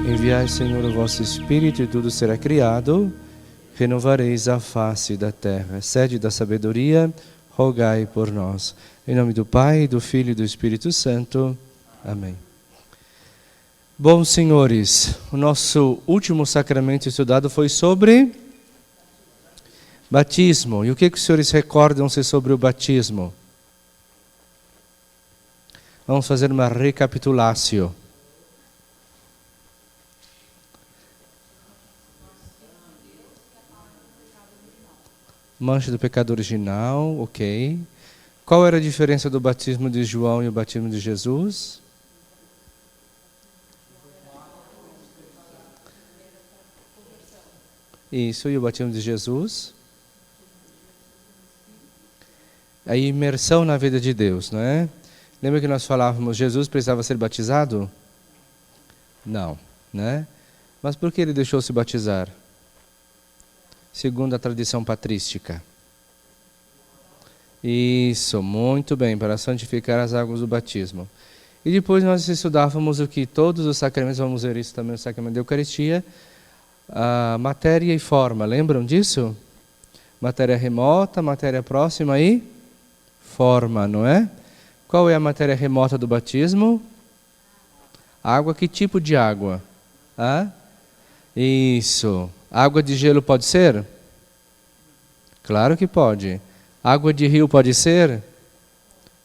Enviai, Senhor, o vosso Espírito e tudo será criado, renovareis a face da terra. Sede da sabedoria, rogai por nós. Em nome do Pai, do Filho e do Espírito Santo. Amém. Bom, senhores, o nosso último sacramento estudado foi sobre batismo. E o que os senhores recordam-se sobre o batismo? Vamos fazer uma recapitulatio. Mancha do pecado original, ok. Qual era a diferença do batismo de João e o batismo de Jesus? Isso, e o batismo de Jesus? A imersão na vida de Deus, não é? Lembra que nós falávamos, Jesus precisava ser batizado? Não, né? Mas por que ele deixou se batizar? Segundo a tradição patrística. Isso, muito bem, para santificar as águas do batismo. E depois nós estudávamos o que todos os sacramentos, vamos ver isso também no sacramento da Eucaristia, a matéria e forma, lembram disso? Matéria remota, matéria próxima e forma, não é? Qual é a matéria remota do batismo? Água, que tipo de água? Isso. Água de gelo pode ser? Claro que pode. Água de rio pode ser?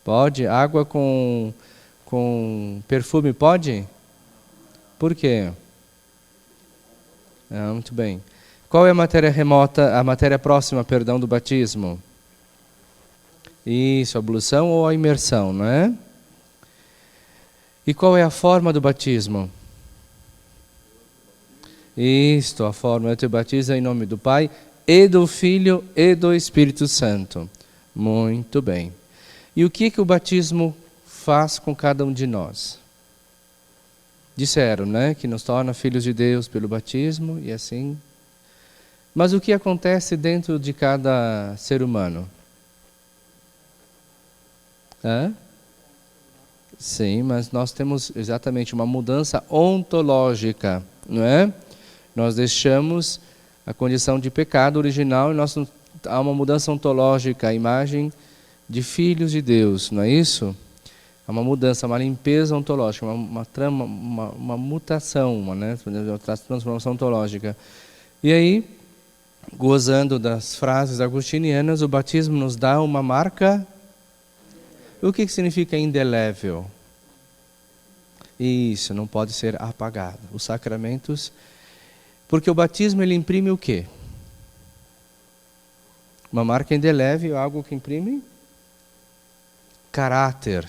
Pode. Água com perfume pode? Por quê? Muito bem. Qual é a matéria remota, a matéria próxima, perdão, do batismo? Isso, a ablução ou a imersão, não é? E qual é a forma do batismo? Isto, a forma, eu te batizo em nome do Pai, e do Filho, e do Espírito Santo. Muito bem. E o que o batismo faz com cada um de nós? Disseram, né, que nos torna filhos de Deus pelo batismo, e assim. Mas o que acontece dentro de cada ser humano? Sim, mas nós temos exatamente uma mudança ontológica, não é? Nós deixamos a condição de pecado original e há uma mudança ontológica, a imagem de filhos de Deus, não é isso? Há uma mudança, uma limpeza ontológica, uma mutação, uma transformação ontológica. E aí, gozando das frases agostinianas, o batismo nos dá uma marca. O que significa indelével? Isso, não pode ser apagado. Os sacramentos... Porque o batismo, ele imprime o quê? Uma marca indelével, algo que imprime? Caráter.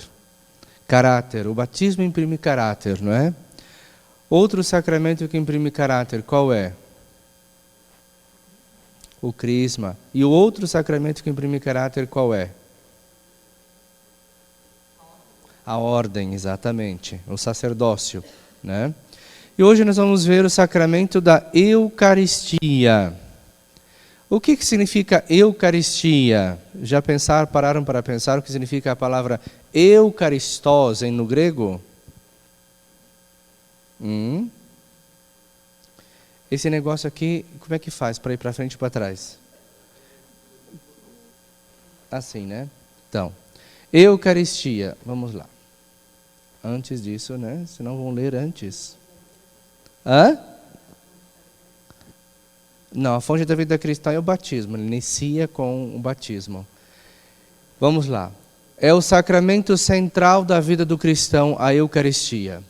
Caráter. O batismo imprime caráter, não é? Outro sacramento que imprime caráter, qual é? O crisma. E o outro sacramento que imprime caráter, qual é? A ordem, exatamente. O sacerdócio, né? E hoje nós vamos ver o sacramento da Eucaristia. O que significa Eucaristia? Já pararam para pensar o que significa a palavra Eucaristos no grego? Esse negócio aqui, como é que faz para ir para frente e para trás? Assim, né? Então, Eucaristia, vamos lá. Antes disso, né? Senão vão ler antes. Não, a fonte da vida cristã é o batismo. Ele inicia com o batismo. Vamos lá. É o sacramento central da vida do cristão, a Eucaristia.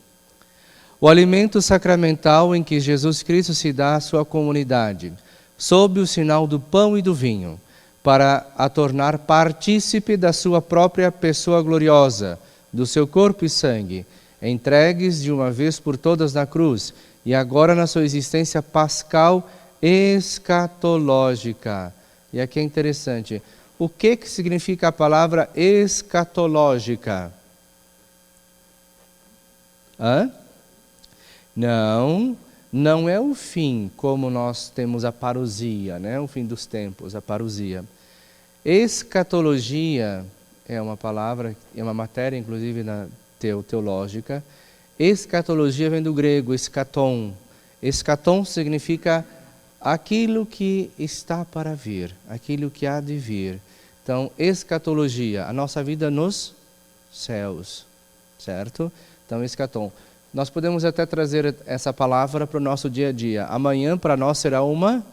O alimento sacramental em que Jesus Cristo se dá à sua comunidade, sob o sinal do pão e do vinho, para a tornar partícipe da sua própria pessoa gloriosa, do seu corpo e sangue, entregues de uma vez por todas na cruz, e agora na sua existência pascal escatológica. E aqui é interessante. O que significa a palavra escatológica? Não é o fim, como nós temos a parousia, né? O fim dos tempos, a parousia. Escatologia é uma palavra, é uma matéria, inclusive, teológica. Escatologia vem do grego, eschaton. Eschaton significa aquilo que está para vir, aquilo que há de vir. Então, escatologia, a nossa vida nos céus, certo? Então, eschaton. Nós podemos até trazer essa palavra para o nosso dia a dia. Amanhã, para nós, será uma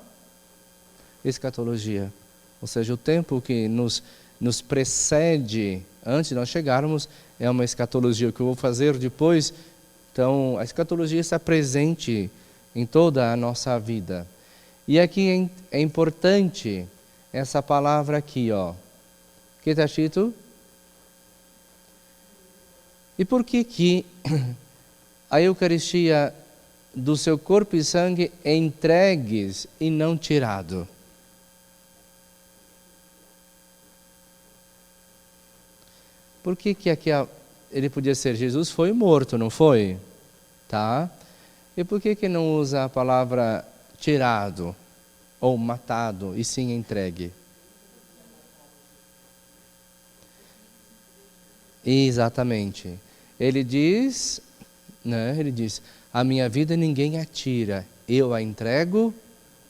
escatologia. Ou seja, o tempo que nos precede, antes de nós chegarmos, é uma escatologia. O que eu vou fazer depois? Então, a escatologia está presente em toda a nossa vida. E aqui é importante essa palavra aqui, ó. Que está escrito? E por que a Eucaristia do seu corpo e sangue é entregues e não tirado? Por que aqui ele podia ser? Jesus foi morto, não foi? Tá? E por que não usa a palavra tirado ou matado e sim entregue? Exatamente. Ele diz, a minha vida ninguém a tira, eu a entrego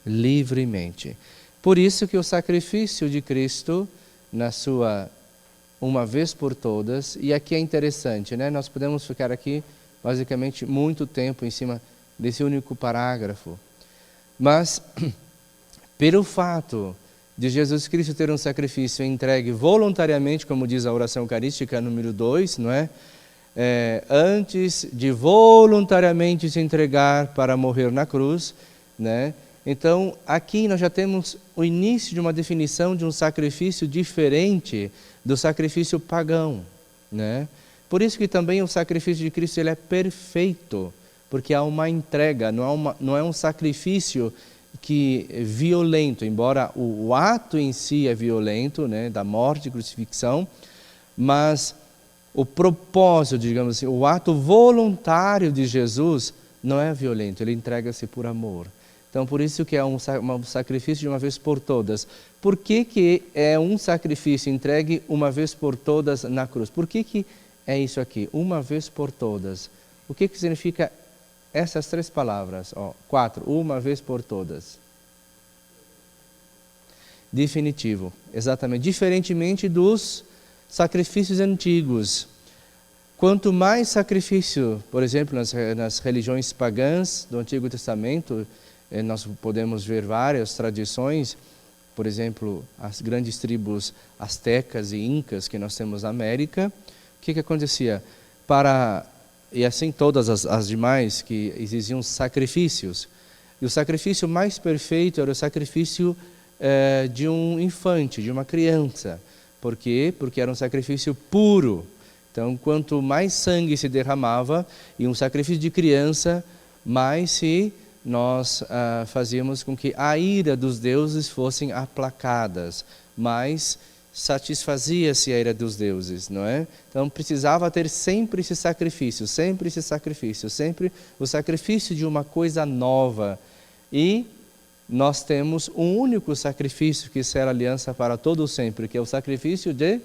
livremente. Por isso que o sacrifício de Cristo, na sua uma vez por todas, e aqui é interessante, nós podemos ficar aqui basicamente muito tempo em cima desse único parágrafo, mas pelo fato de Jesus Cristo ter um sacrifício entregue voluntariamente, como diz a oração eucarística número 2, antes de voluntariamente se entregar para morrer na cruz, Então, aqui nós já temos o início de uma definição de um sacrifício diferente do sacrifício pagão, Por isso que também o sacrifício de Cristo ele é perfeito, porque há uma entrega, não é um sacrifício violento, embora o ato em si é violento, da morte e crucifixão, mas o propósito, digamos assim, o ato voluntário de Jesus não é violento, ele entrega-se por amor. Então, por isso que é um sacrifício de uma vez por todas. Por que é um sacrifício entregue uma vez por todas na cruz? Por que é isso aqui? Uma vez por todas. O que significa essas 3 palavras? 4. Uma vez por todas. Definitivo. Exatamente. Diferentemente dos sacrifícios antigos. Quanto mais sacrifício, por exemplo, nas religiões pagãs do Antigo Testamento, nós podemos ver várias tradições, por exemplo, as grandes tribos astecas e incas que nós temos na América. O que acontecia? E assim todas as demais que exigiam sacrifícios. E o sacrifício mais perfeito era o sacrifício de um infante, de uma criança. Por quê? Porque era um sacrifício puro. Então, quanto mais sangue se derramava, e um sacrifício de criança, mais nós fazíamos com que a ira dos deuses fossem aplacadas, mais satisfazia-se a ira dos deuses, não é? Então precisava ter sempre esse sacrifício, sempre o sacrifício de uma coisa nova. E nós temos um único sacrifício que será aliança para todo sempre, que é o sacrifício de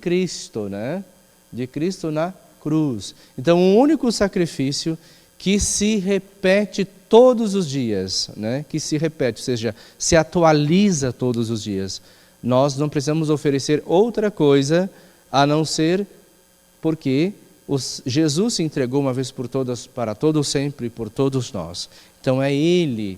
Cristo, De Cristo na cruz. Então, um único sacrifício que se repete todos os dias, que se repete, ou seja, se atualiza todos os dias. Nós não precisamos oferecer outra coisa a não ser porque Jesus se entregou uma vez por todas, para todo sempre, por todos nós. Então é Ele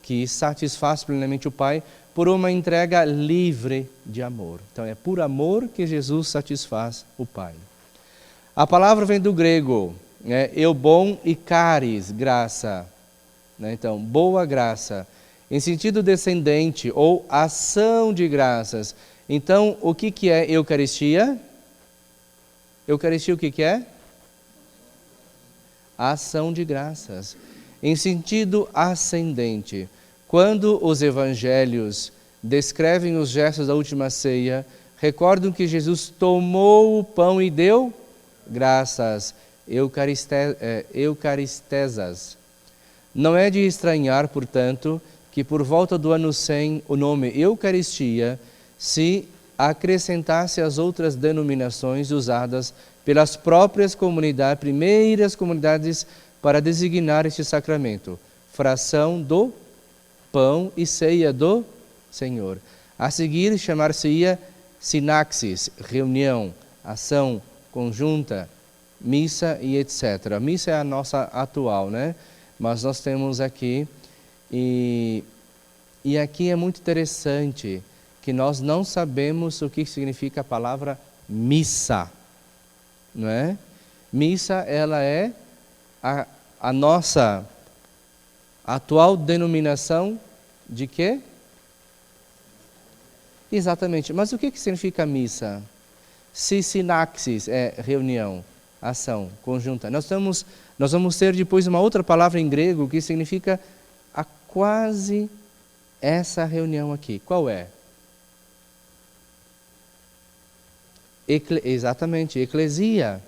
que satisfaz plenamente o Pai por uma entrega livre de amor. Então é por amor que Jesus satisfaz o Pai. A palavra vem do grego, eubon e charis, graça. Então, boa graça, em sentido descendente ou ação de graças. Então, o que é Eucaristia? Eucaristia o que é? Ação de graças, em sentido ascendente. Quando os evangelhos descrevem os gestos da última ceia, recordam que Jesus tomou o pão e deu graças, eucaristesas. Não é de estranhar, portanto, que por volta do ano 100 o nome Eucaristia se acrescentasse às outras denominações usadas pelas próprias comunidades, primeiras comunidades, para designar este sacramento. Fração do pão e ceia do Senhor. A seguir, chamar-se-ia sinaxis, reunião, ação conjunta, missa e etc. A missa é a nossa atual, né? Mas nós temos aqui, e aqui é muito interessante, que nós não sabemos o que significa a palavra missa, não é? Missa, ela é a nossa atual denominação de quê? Exatamente. Mas o que significa missa? Se sinaxis é reunião, ação, conjunta. Nós vamos ter depois uma outra palavra em grego que significa a quase essa reunião aqui. Qual é? Exatamente, eclesia.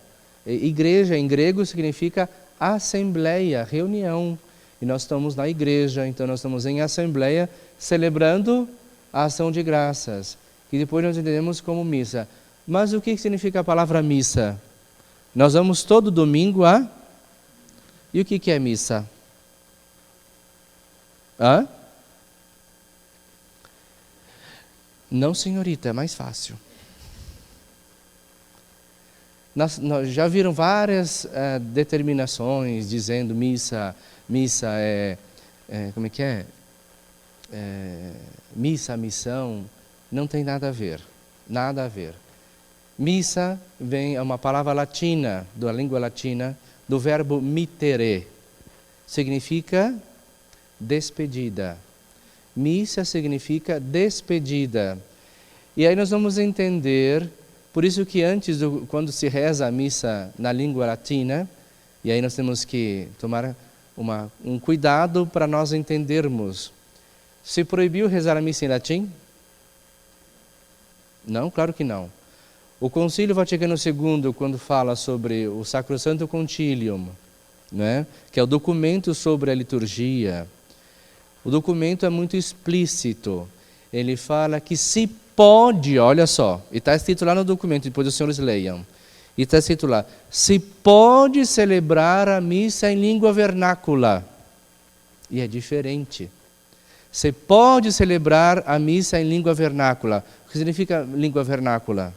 Igreja em grego significa assembleia, reunião. E nós estamos na igreja, então nós estamos em assembleia celebrando a ação de graças, que depois nós entendemos como missa. Mas o que significa a palavra missa? Nós vamos todo domingo a... E o que é missa? Hã? Não, senhorita, é mais fácil. Nós já viram várias determinações dizendo missa é como é que é? Missa, missão, não tem nada a ver, nada a ver. Missa é uma palavra latina, da língua latina, do verbo mittere, significa despedida. Missa significa despedida. E aí nós vamos entender, por isso que antes, quando se reza a missa na língua latina, e aí nós temos que tomar um cuidado para nós entendermos. Se proibiu rezar a missa em latim? Não, claro que não. O Concílio Vaticano II, quando fala sobre o Sacrosanto Concilium, né, que é o documento sobre a liturgia, o documento é muito explícito. Ele fala que se pode, olha só, e está escrito lá no documento, depois os senhores leiam, e está escrito lá, se pode celebrar a missa em língua vernácula. E é diferente. Se pode celebrar a missa em língua vernácula. O que significa língua vernácula?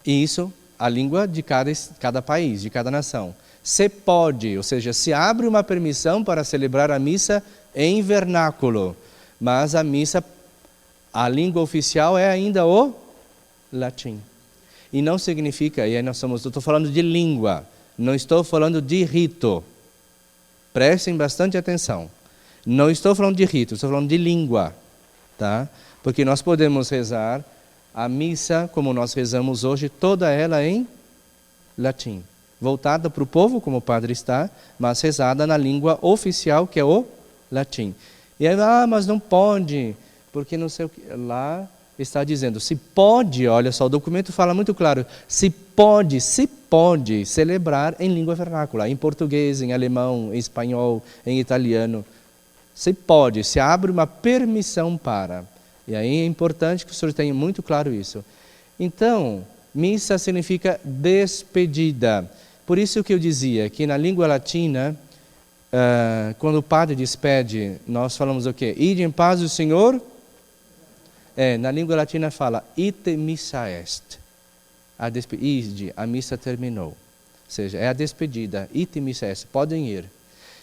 Isso, a língua de cada país, de cada nação. Se pode, ou seja, se abre uma permissão para celebrar a missa em vernáculo. Mas a missa, a língua oficial é ainda o latim. E não significa, e aí eu estou falando de língua, não estou falando de rito. Prestem bastante atenção. Não estou falando de rito, estou falando de língua, tá? Porque nós podemos rezar a missa, como nós rezamos hoje, toda ela em latim. Voltada para o povo, como o padre está, mas rezada na língua oficial, que é o latim. E aí, mas não pode, porque não sei o que. Lá está dizendo, se pode, olha só, o documento fala muito claro, se pode celebrar em língua vernácula, em português, em alemão, em espanhol, em italiano. Se pode, se abre uma permissão para. E aí é importante que o senhor tenha muito claro isso. Então, missa significa despedida. Por isso que eu dizia que na língua latina, quando o padre despede, nós falamos o quê? Ide em paz o Senhor. Na língua latina fala, ite missa est. Ide, a missa terminou. Ou seja, é a despedida, ite missa est, podem ir.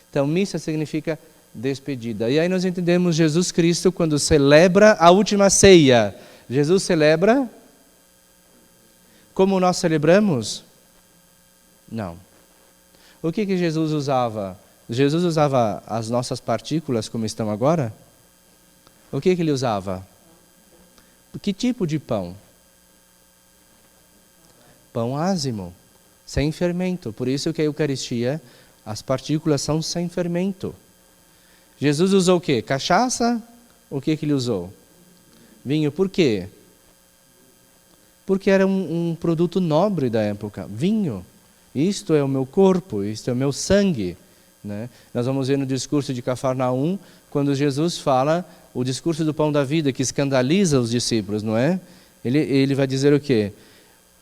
Então, missa significa despedida. E aí nós entendemos Jesus Cristo quando celebra a última ceia. Jesus celebra como nós celebramos? Não. O que Jesus usava? Jesus usava as nossas partículas como estão agora? O que ele usava? Que tipo de pão? Pão ázimo, sem fermento. Por isso que a Eucaristia, as partículas são sem fermento. Jesus usou o quê? Cachaça? O que ele usou? Vinho. Por quê? Porque era um produto nobre da época. Vinho. Isto é o meu corpo, isto é o meu sangue. né? Nós vamos ver no discurso de Cafarnaum, quando Jesus fala o discurso do pão da vida, que escandaliza os discípulos, não é? Ele vai dizer o quê?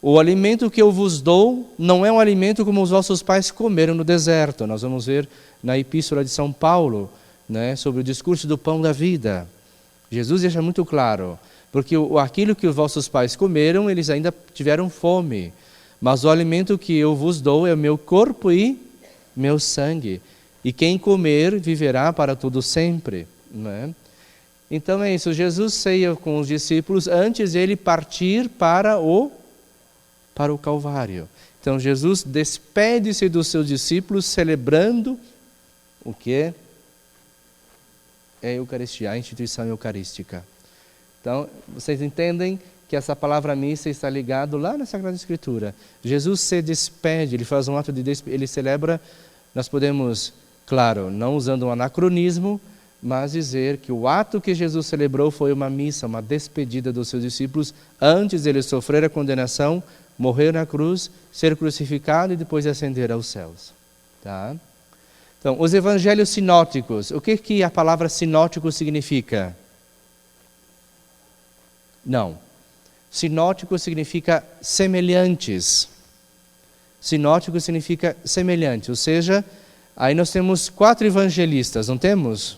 O alimento que eu vos dou não é um alimento como os vossos pais comeram no deserto. Nós vamos ver na Epístola de São Paulo, né, sobre o discurso do pão da vida. Jesus deixa muito claro, porque aquilo que os vossos pais comeram, eles ainda tiveram fome. Mas o alimento que eu vos dou é o meu corpo e meu sangue. E quem comer viverá para todo sempre. Não é? Então é isso, Jesus ceia com os discípulos antes de ele partir para o Calvário. Então Jesus despede-se dos seus discípulos celebrando o que é a Eucaristia, a instituição eucarística. Então, vocês entendem que essa palavra missa está ligada lá na Sagrada Escritura. Jesus se despede, ele faz um ato de ele celebra, nós podemos, claro, não usando um anacronismo, mas dizer que o ato que Jesus celebrou foi uma missa, uma despedida dos seus discípulos, antes de ele sofrer a condenação, morrer na cruz, ser crucificado e depois ascender aos céus. Tá? Então, os evangelhos sinóticos, o que a palavra sinótico significa? Não. Sinótico significa semelhantes. Sinótico significa semelhante, ou seja, aí nós temos 4 evangelistas, não temos?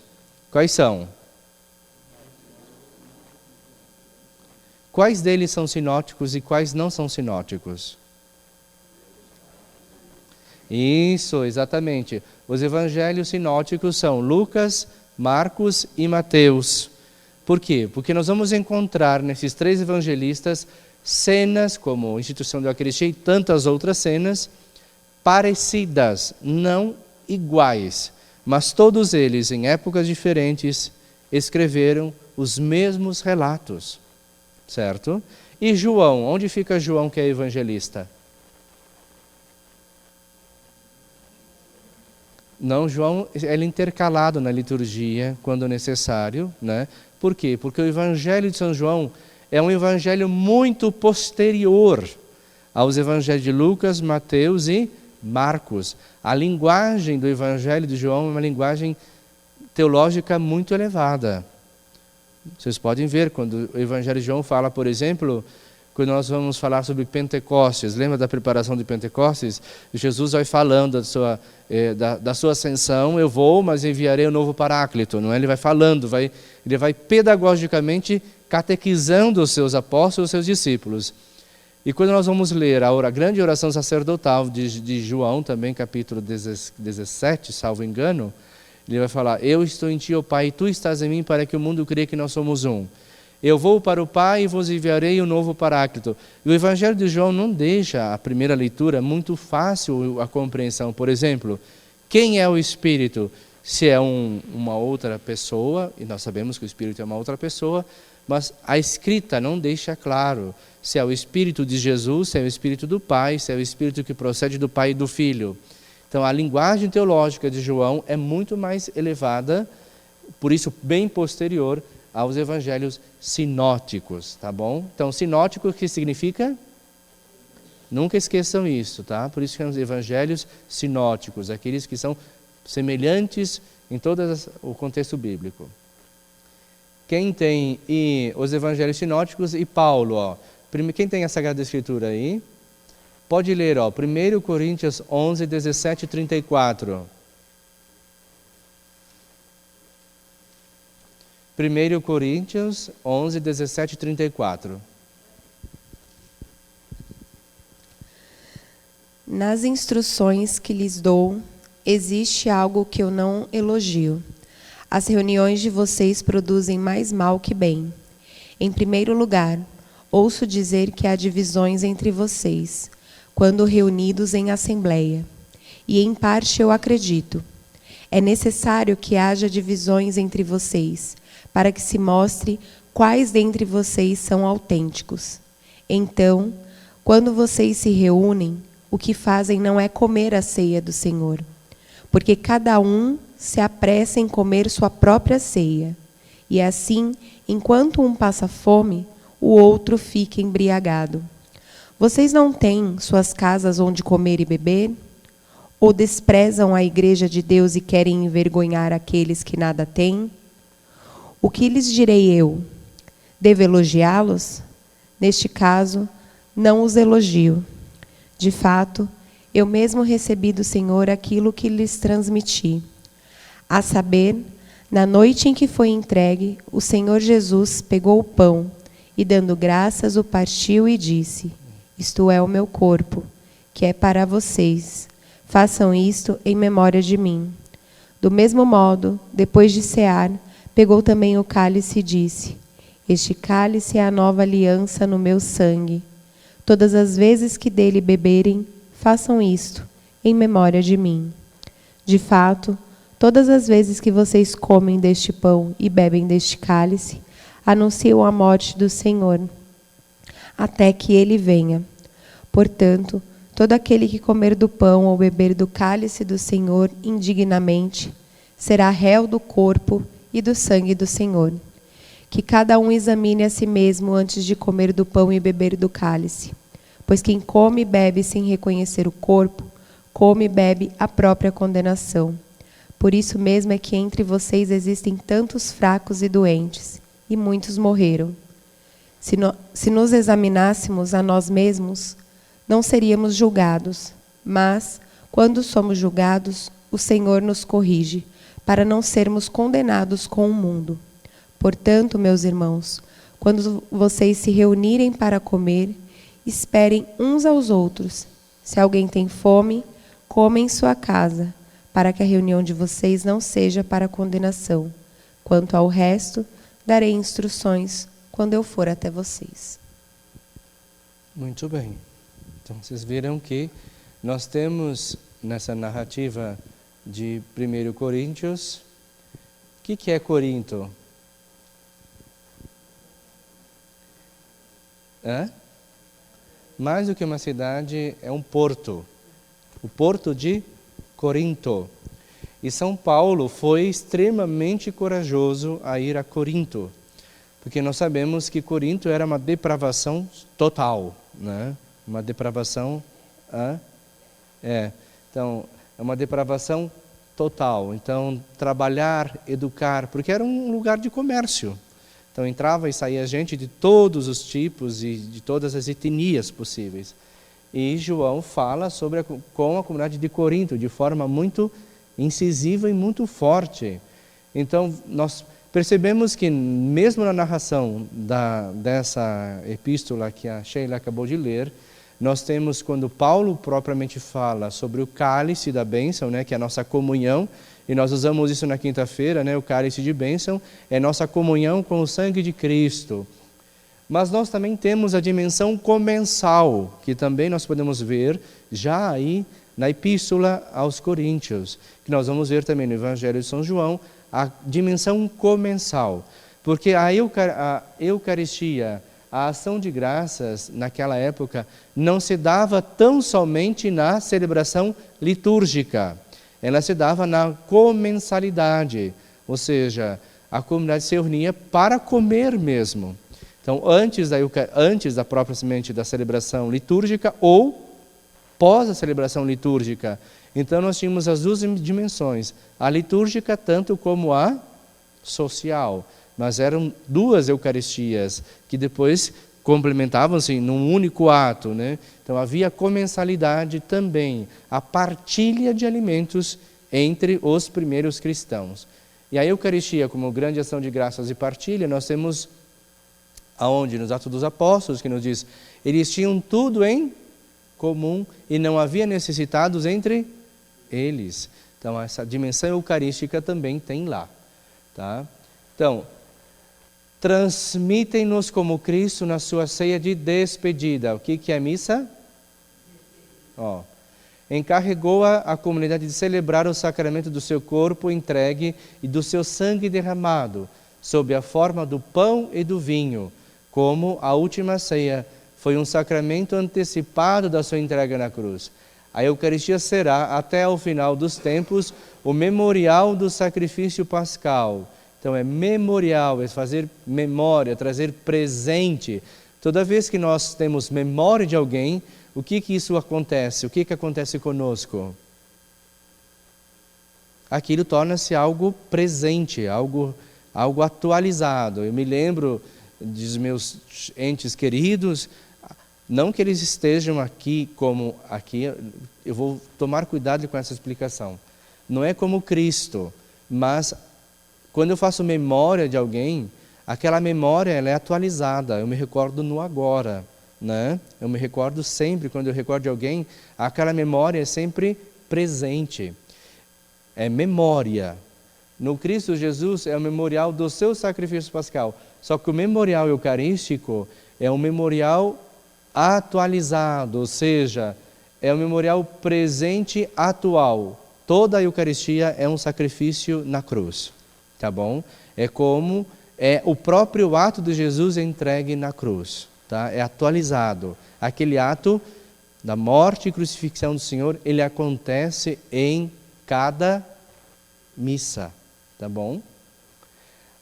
Quais são? Quais deles são sinóticos e quais não são sinóticos? Isso, exatamente. Os evangelhos sinóticos são Lucas, Marcos e Mateus. Por quê? Porque nós vamos encontrar nesses 3 evangelistas cenas como a instituição da Eucaristia e tantas outras cenas parecidas, não iguais, mas todos eles, em épocas diferentes, escreveram os mesmos relatos, certo? E João, onde fica João que é evangelista? Não, João é intercalado na liturgia quando necessário, né? Por quê? Porque o Evangelho de São João é um evangelho muito posterior aos evangelhos de Lucas, Mateus e Marcos. A linguagem do Evangelho de João é uma linguagem teológica muito elevada. Vocês podem ver quando o Evangelho de João fala, por exemplo, quando nós vamos falar sobre Pentecostes, lembra da preparação de Pentecostes? Jesus vai falando da sua ascensão, eu vou, mas enviarei o novo Paráclito. Não é? Ele vai falando, ele vai pedagogicamente catequizando os seus apóstolos, os seus discípulos. E quando nós vamos ler a grande oração sacerdotal de João, também capítulo 17, salvo engano, ele vai falar, eu estou em ti, ó Pai, e tu estás em mim, para que o mundo creia que nós somos um. Eu vou para o Pai e vos enviarei o novo Paráclito. E o Evangelho de João não deixa a primeira leitura muito fácil a compreensão. Por exemplo, quem é o Espírito? Se é uma outra pessoa, e nós sabemos que o Espírito é uma outra pessoa, mas a escrita não deixa claro se é o Espírito de Jesus, se é o Espírito do Pai, se é o Espírito que procede do Pai e do Filho. Então a linguagem teológica de João é muito mais elevada, por isso bem posterior aos evangelhos sinóticos, tá bom? Então, sinótico, o que significa? Nunca esqueçam isso, tá? Por isso que são os evangelhos sinóticos, aqueles que são semelhantes em todo o contexto bíblico. Quem tem os evangelhos sinóticos e Paulo, ó. Quem tem a Sagrada Escritura aí? Pode ler, ó, 1 Coríntios 11, 17 e 34. 1 Coríntios 11, 17 e 34. Nas instruções que lhes dou, existe algo que eu não elogio. As reuniões de vocês produzem mais mal que bem. Em primeiro lugar, ouço dizer que há divisões entre vocês, quando reunidos em assembleia. E em parte eu acredito. É necessário que haja divisões entre vocês, para que se mostre quais dentre vocês são autênticos. Então, quando vocês se reúnem, o que fazem não é comer a ceia do Senhor, porque cada um se apressa em comer sua própria ceia, e assim, enquanto um passa fome, o outro fica embriagado. Vocês não têm suas casas onde comer e beber? Ou desprezam a igreja de Deus e querem envergonhar aqueles que nada têm? O que lhes direi eu? Devo elogiá-los? Neste caso, não os elogio. De fato, eu mesmo recebi do Senhor aquilo que lhes transmiti. A saber, na noite em que foi entregue, o Senhor Jesus pegou o pão e, dando graças, o partiu e disse: Isto é o meu corpo, que é para vocês. Façam isto em memória de mim. Do mesmo modo, depois de cear, pegou também o cálice e disse: Este cálice é a nova aliança no meu sangue. Todas as vezes que dele beberem, façam isto em memória de mim. De fato, todas as vezes que vocês comem deste pão e bebem deste cálice, anunciam a morte do Senhor, até que ele venha. Portanto, todo aquele que comer do pão ou beber do cálice do Senhor indignamente, será réu do corpo e do sangue do Senhor. Que cada um examine a si mesmo antes de comer do pão e beber do cálice. Pois quem come e bebe sem reconhecer o corpo, come e bebe a própria condenação. Por isso mesmo é que entre vocês existem tantos fracos e doentes, e muitos morreram. Se nos examinássemos a nós mesmos, não seríamos julgados, mas, quando somos julgados, o Senhor nos corrige, para não sermos condenados com o mundo. Portanto, meus irmãos, quando vocês se reunirem para comer, esperem uns aos outros. Se alguém tem fome, coma em sua casa, para que a reunião de vocês não seja para condenação. Quanto ao resto, darei instruções quando eu for até vocês. Muito bem. Então, vocês viram que nós temos nessa narrativa de 1 Coríntios, o que é Corinto? Mais do que uma cidade, é um porto. O porto de Corinto. E São Paulo foi extremamente corajoso a ir a Corinto, porque nós sabemos que Corinto era uma depravação total, né? Uma depravação, então, é uma depravação total. Então, trabalhar, educar, porque era um lugar de comércio. Então, entrava e saía gente de todos os tipos e de todas as etnias possíveis. E João fala com a comunidade de Corinto, de forma muito incisiva e muito forte. Então, nós percebemos que, mesmo na narração dessa epístola que a Sheila acabou de ler, nós temos, quando Paulo propriamente fala sobre o cálice da bênção, né, que é a nossa comunhão, e nós usamos isso na quinta-feira, né, o cálice de bênção, é nossa comunhão com o sangue de Cristo. Mas nós também temos a dimensão comensal, que também nós podemos ver já aí na Epístola aos Coríntios, que nós vamos ver também no Evangelho de São João, a dimensão comensal. Porque a Eucaristia, a ação de graças, naquela época, não se dava tão somente na celebração litúrgica. Ela se dava na comensalidade, ou seja, a comunidade se reunia para comer mesmo. Então, antes da própria semente da celebração litúrgica ou pós a celebração litúrgica. Então, nós tínhamos as duas dimensões, a litúrgica tanto como a social. Mas eram duas Eucaristias que depois complementavam-se num único ato, né? Então havia comensalidade também, a partilha de alimentos entre os primeiros cristãos. E a Eucaristia, como grande ação de graças e partilha, nós temos aonde? Nos Atos dos Apóstolos, que nos diz, eles tinham tudo em comum e não havia necessitados entre eles. Então essa dimensão eucarística também tem lá, tá? Então, transmitem-nos como Cristo na sua ceia de despedida. O que é missa? Encarregou a comunidade de celebrar o sacramento do seu corpo entregue e do seu sangue derramado, sob a forma do pão e do vinho, como a última ceia foi um sacramento antecipado da sua entrega na cruz. A Eucaristia será, até ao final dos tempos, o memorial do sacrifício pascal. Então é memorial, é fazer memória, trazer presente. Toda vez que nós temos memória de alguém, o que isso acontece? O que acontece conosco? aquilo torna-se algo presente, algo atualizado. Eu me lembro dos meus entes queridos, não que eles estejam aqui como aqui, eu vou tomar cuidado com essa explicação. Não é como Cristo, mas quando eu faço memória de alguém, aquela memória ela é atualizada, eu me recordo no agora, né? Eu me recordo sempre, quando eu recordo de alguém, aquela memória é sempre presente. É memória. No Cristo Jesus é o memorial do seu sacrifício pascal. Só que o memorial eucarístico é um memorial atualizado, ou seja, é um memorial presente atual. Toda a Eucaristia é um sacrifício na cruz, tá bom? É como o próprio ato de Jesus entregue na cruz, tá? É atualizado. Aquele ato da morte e crucifixão do Senhor, ele acontece em cada missa, tá bom?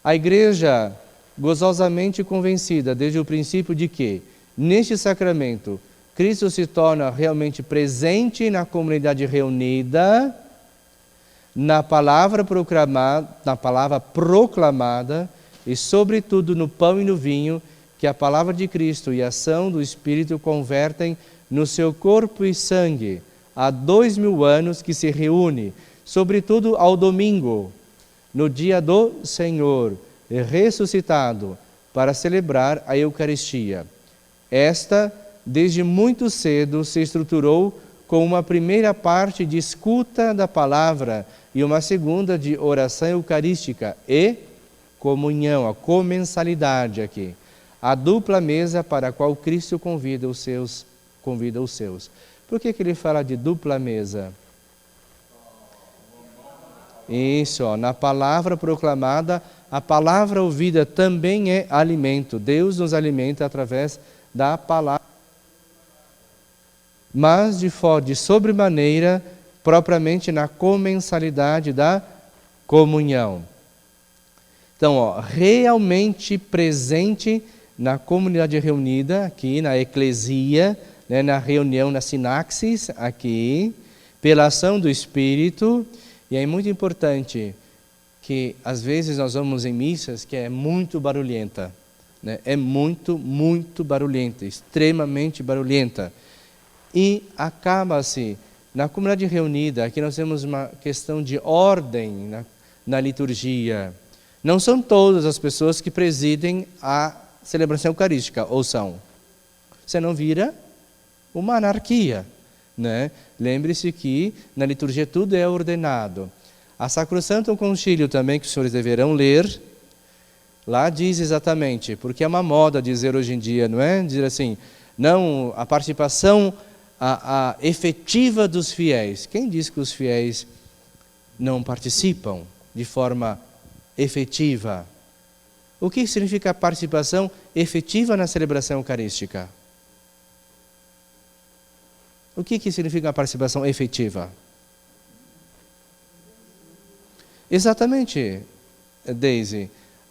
A Igreja, gozosamente convencida desde o princípio de que, neste sacramento, Cristo se torna realmente presente na comunidade reunida, na palavra proclamada e, sobretudo, no pão e no vinho, que a palavra de Cristo e a ação do Espírito convertem no seu corpo e sangue, há 2000 anos que se reúne, sobretudo ao domingo, no dia do Senhor, ressuscitado, para celebrar a Eucaristia. Esta, desde muito cedo, se estruturou com uma primeira parte de escuta da palavra e uma segunda de oração eucarística e comunhão, a comensalidade aqui. A dupla mesa para a qual Cristo convida os seus. Por que ele fala de dupla mesa? Isso, ó, na palavra proclamada, a palavra ouvida também é alimento. Deus nos alimenta através da palavra. Mas de sobremaneira, propriamente na comensalidade da comunhão. Então, ó, realmente presente na comunidade reunida, aqui na eclesia, né, na reunião, na sinaxis, aqui, pela ação do Espírito. E é muito importante que, às vezes, nós vamos em missas que é muito barulhenta. Né? É muito, muito barulhenta, extremamente barulhenta. E acaba-se, na comunidade reunida, aqui nós temos uma questão de ordem na liturgia. Não são todas as pessoas que presidem a celebração eucarística, ou são? Você não vira uma anarquia, né? Lembre-se que na liturgia tudo é ordenado. A Sacrosanto Concílio também, que os senhores deverão ler, lá diz exatamente, porque é uma moda dizer hoje em dia, não é? Dizer assim, não, a participação a efetiva dos fiéis. Quem diz que os fiéis não participam de forma efetiva? O que significa a participação efetiva na celebração eucarística? O que significa a participação efetiva? Exatamente, Daisy.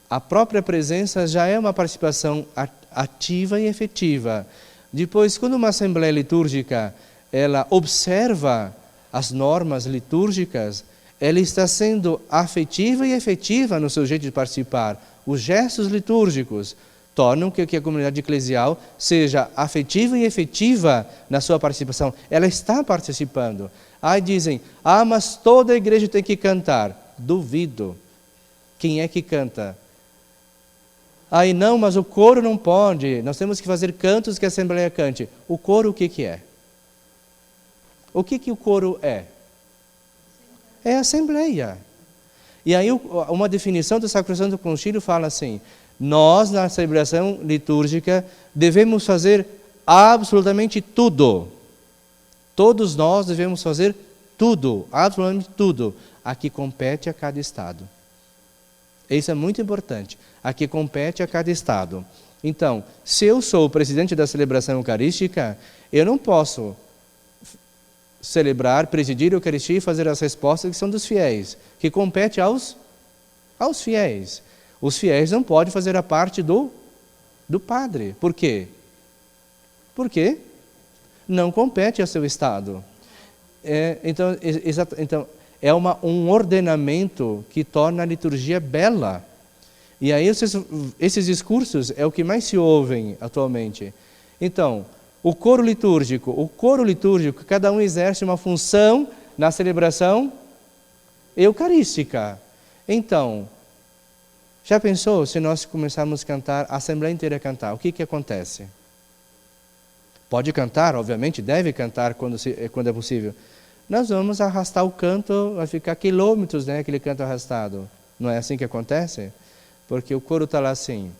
A própria presença já é uma participação ativa e efetiva. Depois, quando uma assembleia litúrgica ela observa as normas litúrgicas, ela está sendo afetiva e efetiva no seu jeito de participar. Os gestos litúrgicos tornam que a comunidade eclesial seja afetiva e efetiva na sua participação. Ela está participando. Aí dizem, mas toda a igreja tem que cantar. Duvido. Quem é que canta? Aí não, mas o coro não pode. Nós temos que fazer cantos que a Assembleia cante. O coro o que é? O que o coro é? É a Assembleia. E aí uma definição do Sacrosanto Concílio fala assim, nós na celebração litúrgica devemos fazer absolutamente tudo. Todos nós devemos fazer tudo, absolutamente tudo, a que compete a cada Estado. Isso é muito importante, a que compete a cada Estado. Então, se eu sou o presidente da celebração eucarística, eu não posso celebrar, presidir a Eucaristia e fazer as respostas que são dos fiéis, que compete aos fiéis. Os fiéis não podem fazer a parte do padre. Por quê? Porque não compete ao seu Estado. Então, é um ordenamento que torna a liturgia bela. E aí esses discursos é o que mais se ouvem atualmente. Então, o coro litúrgico, cada um exerce uma função na celebração eucarística. Então, já pensou se nós começarmos a cantar, a Assembleia inteira cantar, o que acontece? Pode cantar, obviamente, deve cantar quando é possível. Nós vamos arrastar o canto, vai ficar quilômetros, né, aquele canto arrastado. Não é assim que acontece? Porque o coro está lá assim: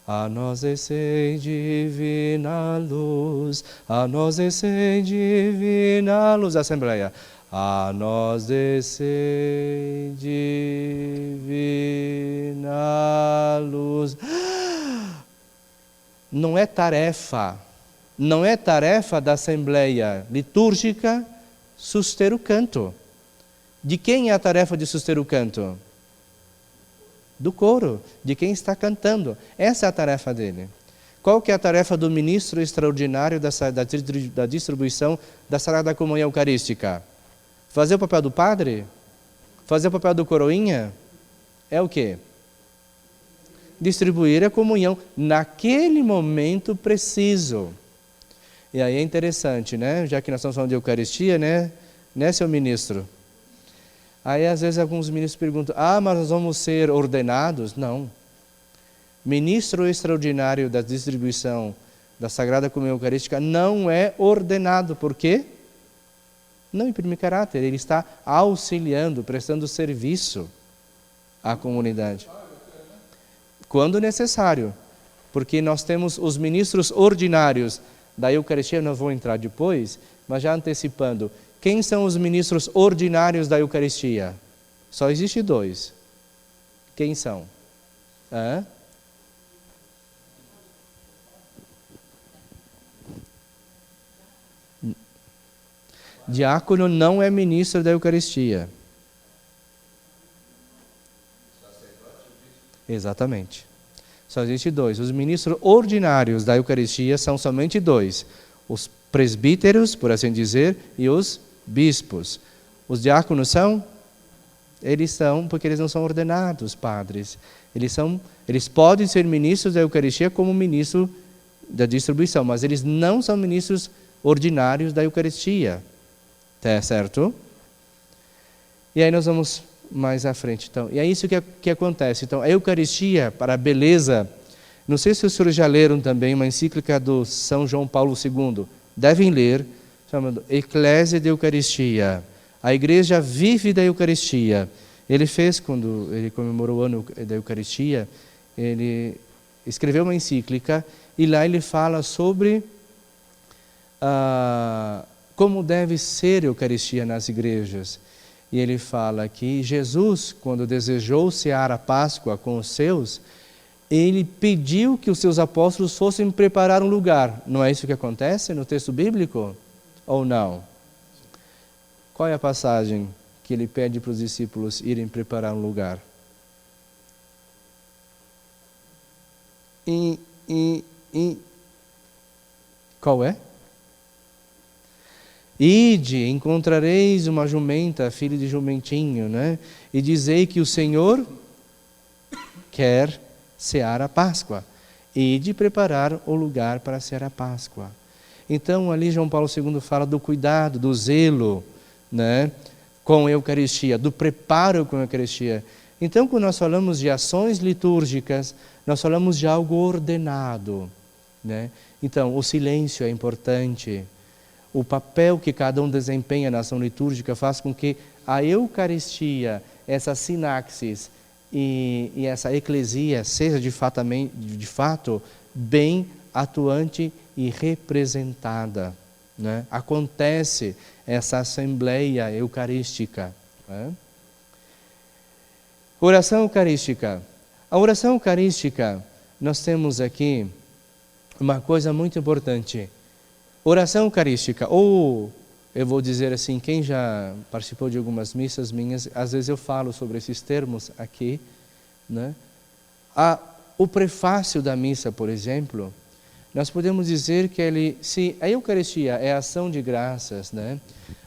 a nós descei divina luz, a nós descei divina luz. Assembleia: a nós descei divina luz. Não é tarefa da Assembleia litúrgica suster o canto. De quem é a tarefa de suster o canto? Do coro, de quem está cantando. Essa é a tarefa dele. Qual que é a tarefa do ministro extraordinário da distribuição da Sagrada Comunhão Eucarística? Fazer o papel do padre? Fazer o papel do coroinha? É o quê? Distribuir a comunhão naquele momento preciso. E aí é interessante, né? Já que nós estamos falando de Eucaristia, né, seu ministro? Aí às vezes alguns ministros perguntam: mas nós vamos ser ordenados? Não. Ministro extraordinário da distribuição da Sagrada Comunhão Eucarística não é ordenado. Por quê? Não imprime caráter, ele está auxiliando, prestando serviço à comunidade. Quando necessário, porque nós temos os ministros ordinários da Eucaristia, não vou entrar depois, mas já antecipando, quem são os ministros ordinários da Eucaristia? Só existe 2. Quem são? Diácono não é ministro da Eucaristia. Exatamente. Só existe 2. Os ministros ordinários da Eucaristia são somente 2. Os presbíteros, por assim dizer, e os bispos. Os diáconos são? Eles são, porque eles não são ordenados padres. Eles podem ser ministros da Eucaristia como ministro da distribuição, mas eles não são ministros ordinários da Eucaristia. Tá certo? E aí nós vamos mais à frente. Então, e é isso que acontece. Então, a Eucaristia, para a beleza, não sei se os senhores já leram também uma encíclica do São João Paulo II. Devem ler, chamado Eclésia de Eucaristia. A igreja vive da Eucaristia. Ele fez, quando ele comemorou o ano da Eucaristia, ele escreveu uma encíclica e lá ele fala sobre como deve ser a Eucaristia nas igrejas. E ele fala que Jesus, quando desejou cear a Páscoa com os seus, ele pediu que os seus apóstolos fossem preparar um lugar. Não é isso que acontece no texto bíblico? Ou não? Qual é a passagem que ele pede para os discípulos irem preparar um lugar? Qual é? Ide, encontrareis uma jumenta, filho de jumentinho, né? E dizei que o Senhor quer cear a Páscoa. Ide preparar o lugar para cear a Páscoa. Então, ali João Paulo II fala do cuidado, do zelo, né, com a Eucaristia, do preparo com a Eucaristia. Então, quando nós falamos de ações litúrgicas, nós falamos de algo ordenado, né? Então, o silêncio é importante. O papel que cada um desempenha na ação litúrgica faz com que a Eucaristia, essa sinaxis e essa eclesia seja de fato bem atuante e representada, né? Acontece essa assembleia eucarística, né? Oração eucarística. A oração eucarística, nós temos aqui uma coisa muito importante. Oração eucarística, ou eu vou dizer assim, quem já participou de algumas missas minhas, às vezes eu falo sobre esses termos aqui, né? O prefácio da missa, por exemplo, nós podemos dizer que se a Eucaristia é a ação de graças, né?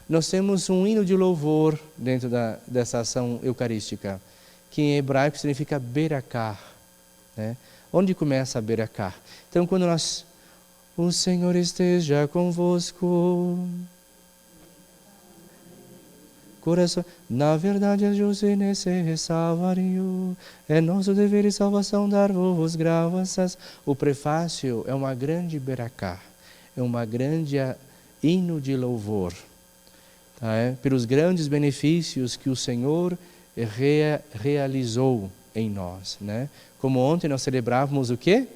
nós temos um hino de louvor dentro dessa ação eucarística, que em hebraico significa berakah, né? Onde começa a berakah? Então, quando nós... O Senhor esteja convosco. Coração, na verdade, é justo e necessário, é nosso dever e salvação dar-vos graças. O prefácio é uma grande berakah, é uma grande hino de louvor, tá? Pelos grandes benefícios que o Senhor realizou em nós, né? Como ontem nós celebrávamos o quê?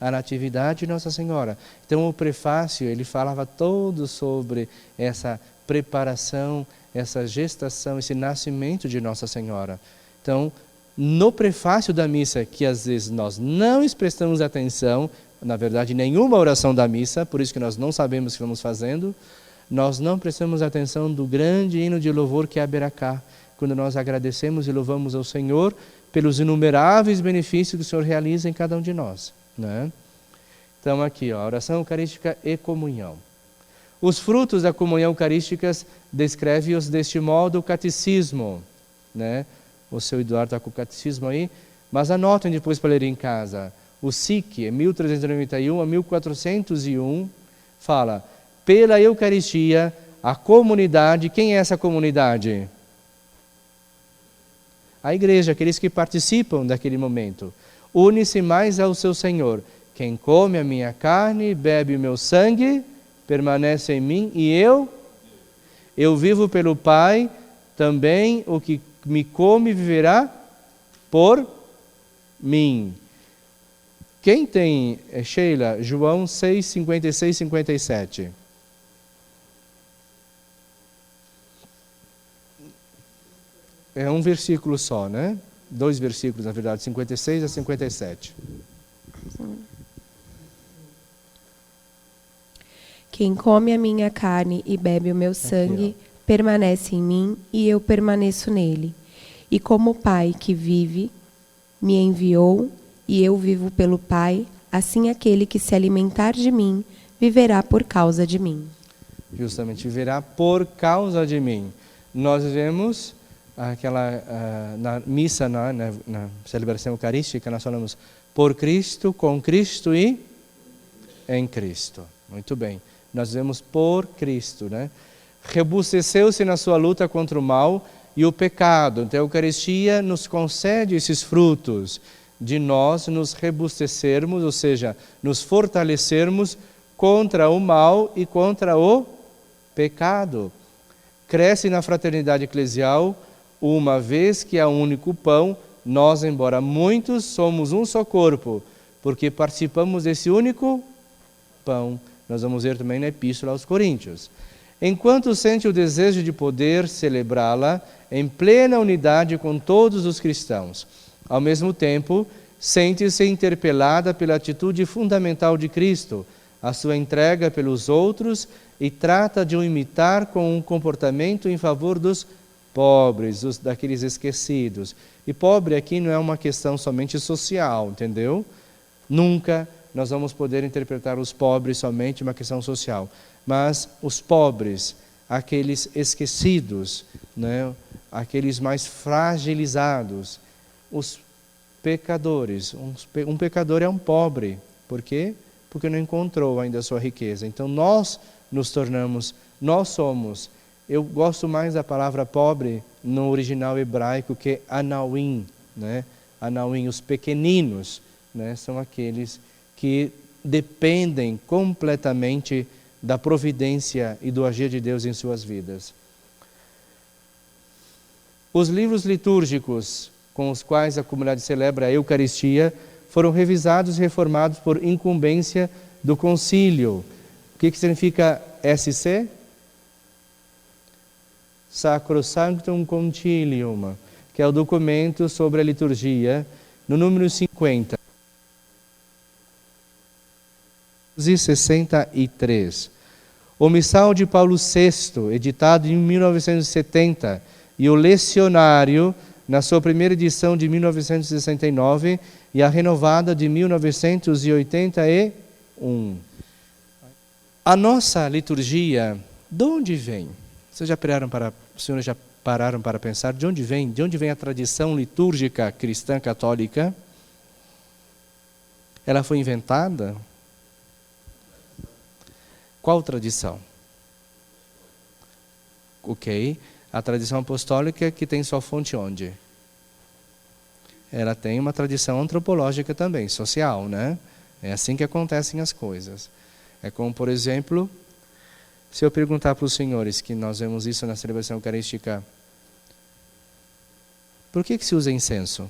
A Natividade de Nossa Senhora. Então o prefácio, ele falava todo sobre essa preparação, essa gestação, esse nascimento de Nossa Senhora. Então, no prefácio da missa, que às vezes nós não prestamos atenção, na verdade nenhuma oração da missa, por isso que nós não sabemos o que vamos fazendo, nós não prestamos atenção do grande hino de louvor que é a berakah, quando nós agradecemos e louvamos ao Senhor pelos inumeráveis benefícios que o Senhor realiza em cada um de nós, né? Então aqui, ó, oração eucarística e comunhão. Os frutos da comunhão eucarística descreve-os deste modo o catecismo, né? O seu Eduardo está com o catecismo aí, mas anotem depois para ler em casa. O SIC, 1391 a 1401, fala: pela Eucaristia, a comunidade, quem é essa comunidade? A igreja, aqueles que participam daquele momento. Une-se mais ao seu Senhor. Quem come a minha carne e bebe o meu sangue, permanece em mim e eu vivo pelo Pai, também o que me come viverá por mim. Quem tem, Sheila, João 6, 56, 57. É um versículo só, né? 2 versículos, na verdade, 56 a 57. Quem come a minha carne e bebe o meu sangue, permanece em mim e eu permaneço nele. E como o Pai que vive me enviou e eu vivo pelo Pai, assim aquele que se alimentar de mim viverá por causa de mim. Justamente, viverá por causa de mim. Nós vemos na missa, na celebração eucarística, nós falamos por Cristo, com Cristo e em Cristo. Muito bem. Nós vemos por Cristo, né? Rebusteceu-se na sua luta contra o mal e o pecado. Então a Eucaristia nos concede esses frutos de nós nos rebustecermos, ou seja, nos fortalecermos contra o mal e contra o pecado. Cresce na fraternidade eclesial, uma vez que há um único pão, nós, embora muitos, somos um só corpo, porque participamos desse único pão. Nós vamos ver também na Epístola aos Coríntios. Enquanto sente o desejo de poder celebrá-la em plena unidade com todos os cristãos, ao mesmo tempo, sente-se interpelada pela atitude fundamental de Cristo, a sua entrega pelos outros, e trata de o imitar com um comportamento em favor dos pobres, daqueles esquecidos. E pobre aqui não é uma questão somente social, entendeu? Nunca nós vamos poder interpretar os pobres somente uma questão social. Mas os pobres, aqueles esquecidos, né? Aqueles mais fragilizados, os pecadores. Um pecador é um pobre. Por quê? Porque não encontrou ainda a sua riqueza. Então nós nos tornamos, nós somos. Eu gosto mais da palavra pobre no original hebraico que anawim, né? Anawim, os pequeninos, né? São aqueles que dependem completamente da providência e do agir de Deus em suas vidas. Os livros litúrgicos com os quais a comunidade celebra a Eucaristia foram revisados e reformados por incumbência do concílio. O que significa SC? Sacrosanctum Concilium, que é o documento sobre a liturgia, no número 50. 63. O Missal de Paulo VI, editado em 1970, e o Lecionário, na sua primeira edição de 1969, e a renovada de 1981. A nossa liturgia De onde vem? Os senhores já pararam para pensar de onde vem? De onde vem a tradição litúrgica cristã católica? Ela foi inventada? Qual tradição? Ok. A tradição apostólica que tem sua fonte onde? Ela tem uma tradição antropológica também, social, né? É assim que acontecem as coisas. É como, por exemplo, se eu perguntar para os senhores, que nós vemos isso na celebração eucarística, por que se usa incenso?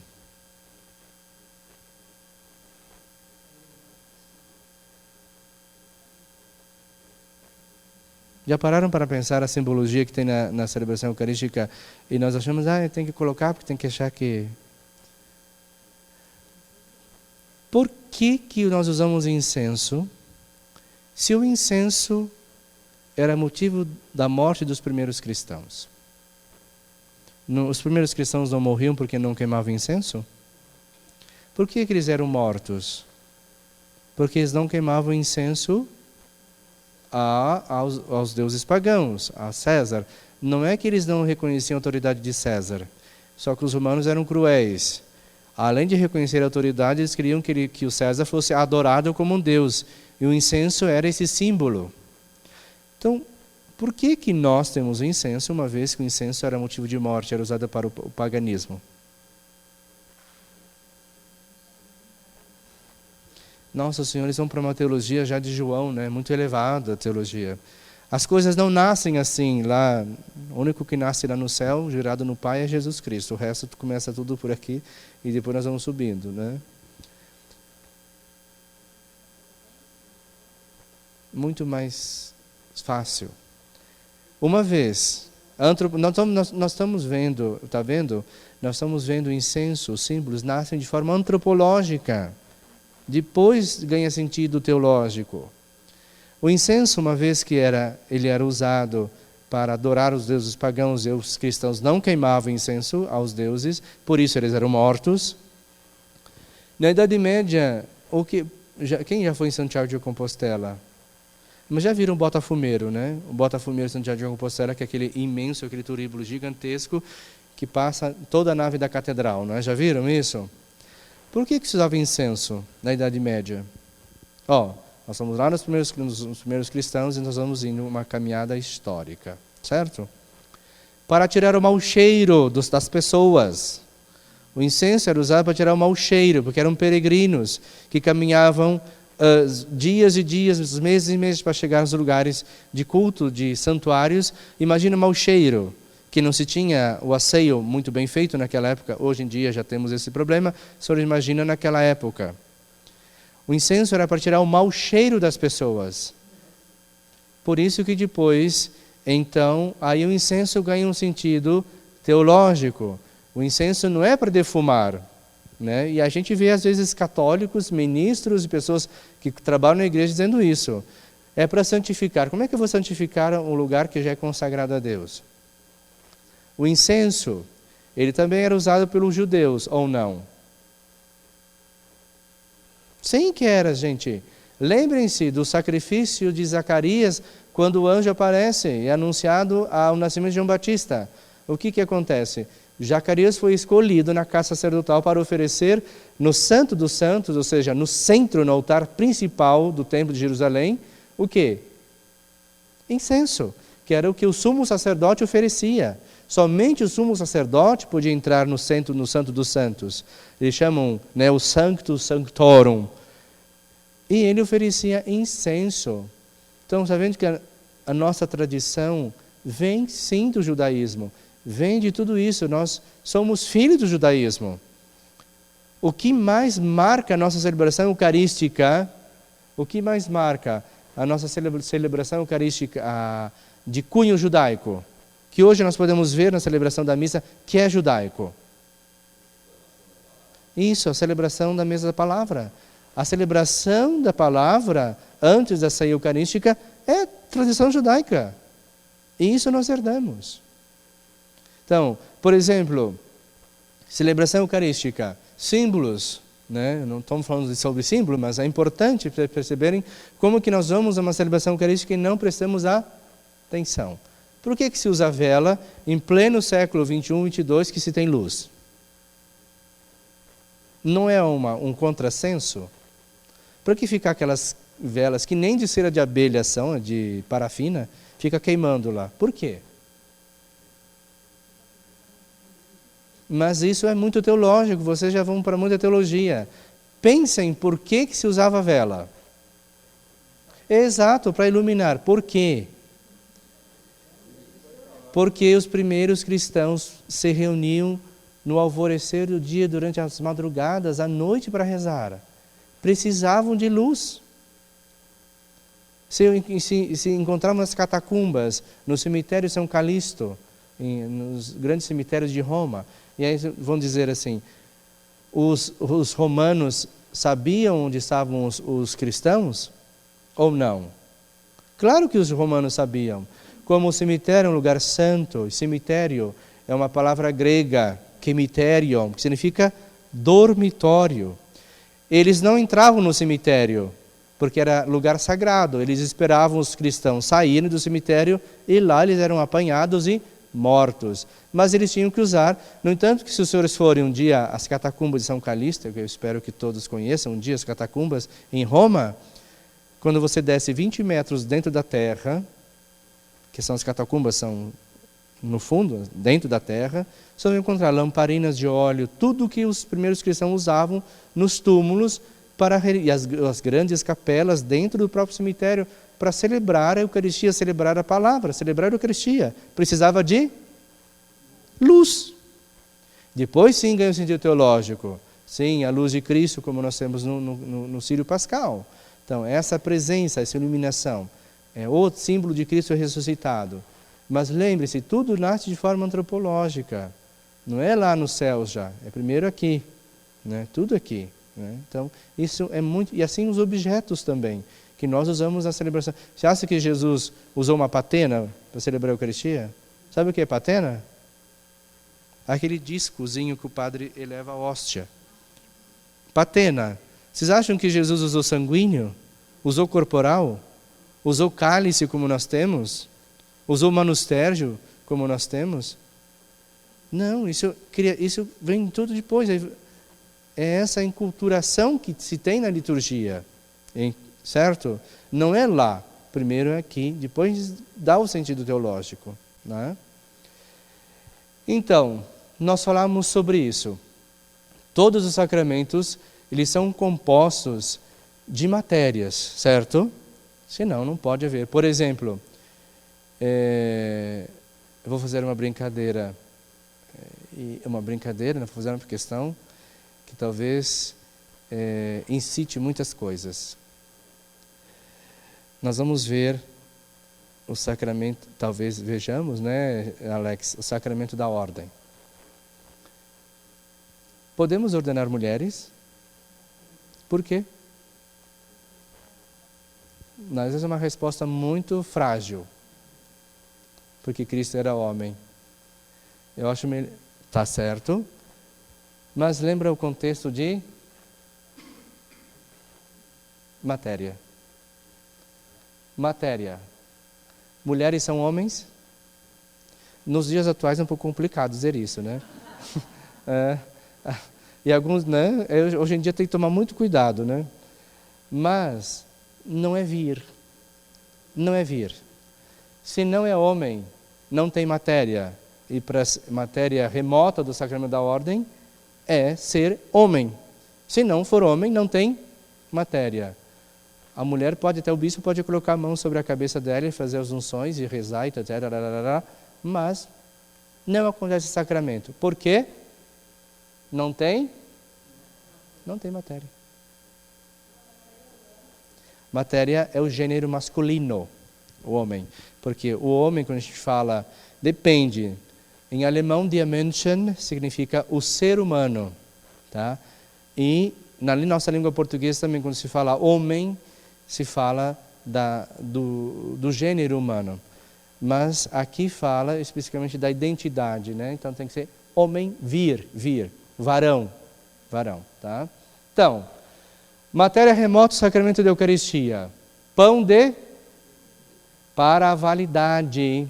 Já pararam para pensar a simbologia que tem na celebração eucarística e nós achamos, tem que colocar porque tem que achar que... Por que nós usamos incenso se o incenso era motivo da morte dos primeiros cristãos? Os primeiros cristãos não morriam porque não queimavam incenso? Por que eles eram mortos? Porque eles não queimavam incenso aos deuses pagãos, a César. Não é que eles não reconheciam a autoridade de César, só que os romanos eram cruéis. Além de reconhecer a autoridade, eles queriam que o César fosse adorado como um deus. E o incenso era esse símbolo. Então, por que nós temos o incenso, uma vez que o incenso era motivo de morte, era usado para o paganismo? Nossa, senhores, vão para uma teologia já de João, né? Muito elevada a teologia. As coisas não nascem assim lá. O único que nasce lá no céu, gerado no Pai, é Jesus Cristo. O resto começa tudo por aqui e depois nós vamos subindo, né? Muito mais fácil. Uma vez, nós estamos vendo, está vendo? Nós estamos vendo o incenso, os símbolos nascem de forma antropológica. Depois ganha sentido teológico. O incenso, uma vez que ele era usado para adorar os deuses pagãos, e os cristãos não queimavam incenso aos deuses, por isso eles eram mortos. Na Idade Média, quem já foi em Santiago de Compostela? Mas já viram o botafumeiro, né? O botafumeiro de Santiago de Compostela, que é aquele imenso, aquele turíbulo gigantesco que passa toda a nave da catedral, não é? Já viram isso? Por que se usava incenso na Idade Média? Nós estamos lá nos primeiros cristãos e nós vamos indo uma caminhada histórica, certo? Para tirar o mau cheiro das pessoas. O incenso era usado para tirar o mau cheiro, porque eram peregrinos que caminhavam dias e dias, meses e meses para chegar nos lugares de culto, de santuários. Imagina o mau cheiro, que não se tinha o asseio muito bem feito naquela época. Hoje em dia já temos esse problema, só imagina naquela época. O incenso era para tirar o mau cheiro das pessoas. Por isso que depois, então, aí o incenso ganha um sentido teológico. O incenso não é para defumar, né? E a gente vê às vezes católicos, ministros e pessoas que trabalham na igreja dizendo isso. É para santificar. Como é que eu vou santificar um lugar que já é consagrado a Deus? O incenso, ele também era usado pelos judeus, ou não? Sim que era, gente. Lembrem-se do sacrifício de Zacarias, quando o anjo aparece e é anunciado ao nascimento de João Batista. O que acontece? Zacarias foi escolhido na casa sacerdotal para oferecer no Santo dos Santos, ou seja, no centro, no altar principal do Templo de Jerusalém, o quê? Incenso, que era o que o sumo sacerdote oferecia. Somente o sumo sacerdote podia entrar no Santo dos Santos. Eles chamam, né, o Sanctus Sanctorum. E ele oferecia incenso. Então, está vendo que a nossa tradição vem sim do judaísmo. Vem de tudo isso. Nós somos filhos do judaísmo. O que mais marca a nossa celebração eucarística? O que mais marca a nossa celebração eucarística de cunho judaico? Que hoje nós podemos ver na celebração da missa, que é judaico. Isso, a celebração da mesa da palavra. A celebração da palavra, antes da ceia eucarística, é tradição judaica. E isso nós herdamos. Então, por exemplo, celebração eucarística, símbolos, né? Não estamos falando sobre símbolo, mas é importante perceberem como que nós vamos a uma celebração eucarística e não prestamos Atenção. Por que se usa vela em pleno século 21, 22, que se tem luz? Não é um contrassenso? Por que ficar aquelas velas que nem de cera de abelha são, de parafina, fica queimando lá? Por quê? Mas isso é muito teológico, vocês já vão para muita teologia. Pensem por que se usava vela. Exato, para iluminar. Por quê? Porque os primeiros cristãos se reuniam no alvorecer do dia, durante as madrugadas, à noite para rezar. Precisavam de luz. Se encontravam nas catacumbas, no cemitério São Calixto, nos grandes cemitérios de Roma, e aí vão dizer assim, os romanos sabiam onde estavam os cristãos ou não? Claro que os romanos sabiam. Como o cemitério é um lugar santo, cemitério é uma palavra grega, kemiterion, que significa dormitório. Eles não entravam no cemitério, porque era lugar sagrado. Eles esperavam os cristãos saírem do cemitério e lá eles eram apanhados e mortos. Mas eles tinham que usar. No entanto, que se os senhores forem um dia às catacumbas de São Calixto, que eu espero que todos conheçam, um dia as catacumbas em Roma, quando você desce 20 metros dentro da terra, que são as catacumbas, são no fundo, dentro da terra, você vai encontrar lamparinas de óleo, tudo que os primeiros cristãos usavam nos túmulos e as grandes capelas dentro do próprio cemitério para celebrar a Eucaristia, celebrar a palavra, celebrar a Eucaristia. Precisava de luz. Depois sim ganha o sentido teológico. Sim, a luz de Cristo, como nós temos no Círio Pascal. Então, essa presença, essa iluminação, é o símbolo de Cristo ressuscitado. Mas lembre-se, tudo nasce de forma antropológica. Não é lá nos céus já, é primeiro aqui. Né? Tudo aqui. Né? Então, isso é muito... E assim os objetos também, que nós usamos na celebração. Você acha que Jesus usou uma patena para celebrar a Eucaristia? Sabe o que é patena? Aquele discozinho que o padre eleva a hóstia. Patena. Vocês acham que Jesus usou sanguíneo? Usou corporal? Usou cálice como nós temos? Usou manustérgio como nós temos? Não, isso vem tudo depois. É essa enculturação que se tem na liturgia, certo? Não é lá, primeiro é aqui, depois dá o sentido teológico. Né? Então, nós falamos sobre isso. Todos os sacramentos, eles são compostos de matérias, certo? Senão, não pode haver. Por exemplo, eu vou fazer uma brincadeira, vou fazer uma questão que talvez incite muitas coisas. Nós vamos ver o sacramento, talvez vejamos, né, Alex, o sacramento da ordem. Podemos ordenar mulheres? Por quê? Às vezes é uma resposta muito frágil. Porque Cristo era homem. Eu acho melhor. Está certo. Mas lembra o contexto de matéria. Matéria. Mulheres são homens? Nos dias atuais é um pouco complicado dizer isso, né? E alguns, né? Hoje em dia tem que tomar muito cuidado, né? Mas não é vir. Não é vir. Se não é homem, não tem matéria. E para a matéria remota do sacramento da ordem é ser homem. Se não for homem, não tem matéria. A mulher pode, até o bispo pode colocar a mão sobre a cabeça dela e fazer as unções e rezar, etc. Mas não acontece sacramento. Por quê? Não tem matéria. Matéria é o gênero masculino, o homem. Porque o homem, quando a gente fala, depende. Em alemão, der Menschen significa o ser humano. Tá? E na nossa língua portuguesa também, quando se fala homem, se fala do gênero humano. Mas aqui fala especificamente da identidade. Né? Então tem que ser homem, vir, varão. Tá? Então, matéria remota, sacramento da Eucaristia. Pão de para a validade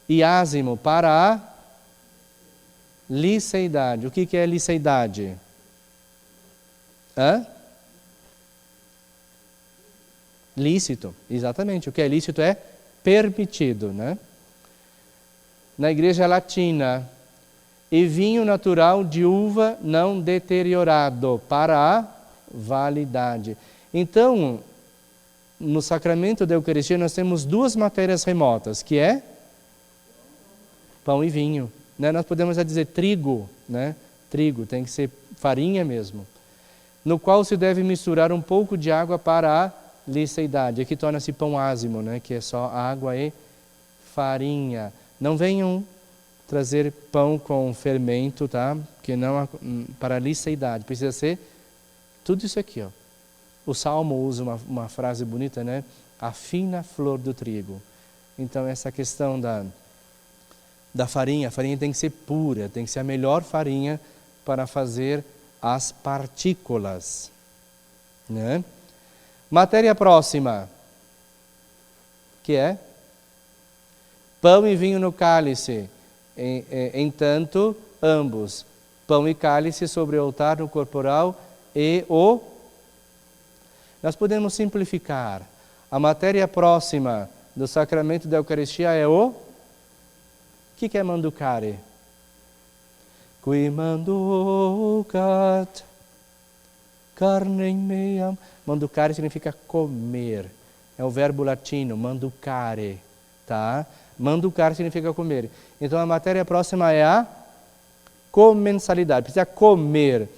e ázimo para a liceidade. O que é liceidade? Lícito, exatamente. O que é lícito é permitido, né? Na igreja latina, e vinho natural de uva não deteriorado para a validade. Então, no sacramento da Eucaristia nós temos duas matérias remotas, que é pão e vinho. Né? Nós podemos dizer trigo, né? Trigo, tem que ser farinha mesmo. No qual se deve misturar um pouco de água para a liceidade. Aqui torna-se pão ázimo, né? Que é só água e farinha. Não venham trazer pão com fermento, tá? Que não para a liceidade. Precisa ser tudo isso aqui, ó. O Salmo usa uma frase bonita, né? A fina flor do trigo. Então, essa questão da farinha, a farinha tem que ser pura, tem que ser a melhor farinha para fazer as partículas, né? Matéria próxima, que é pão e vinho no cálice. Entanto, ambos, pão e cálice sobre o altar no corporal e o... Nós podemos simplificar. A matéria próxima do sacramento da Eucaristia é o... O que é manducare? Qui manducat carnem meam. Manducare significa comer. É o verbo latino, manducare, tá? Manducare significa comer. Então a matéria próxima é a comensalidade, precisa comer.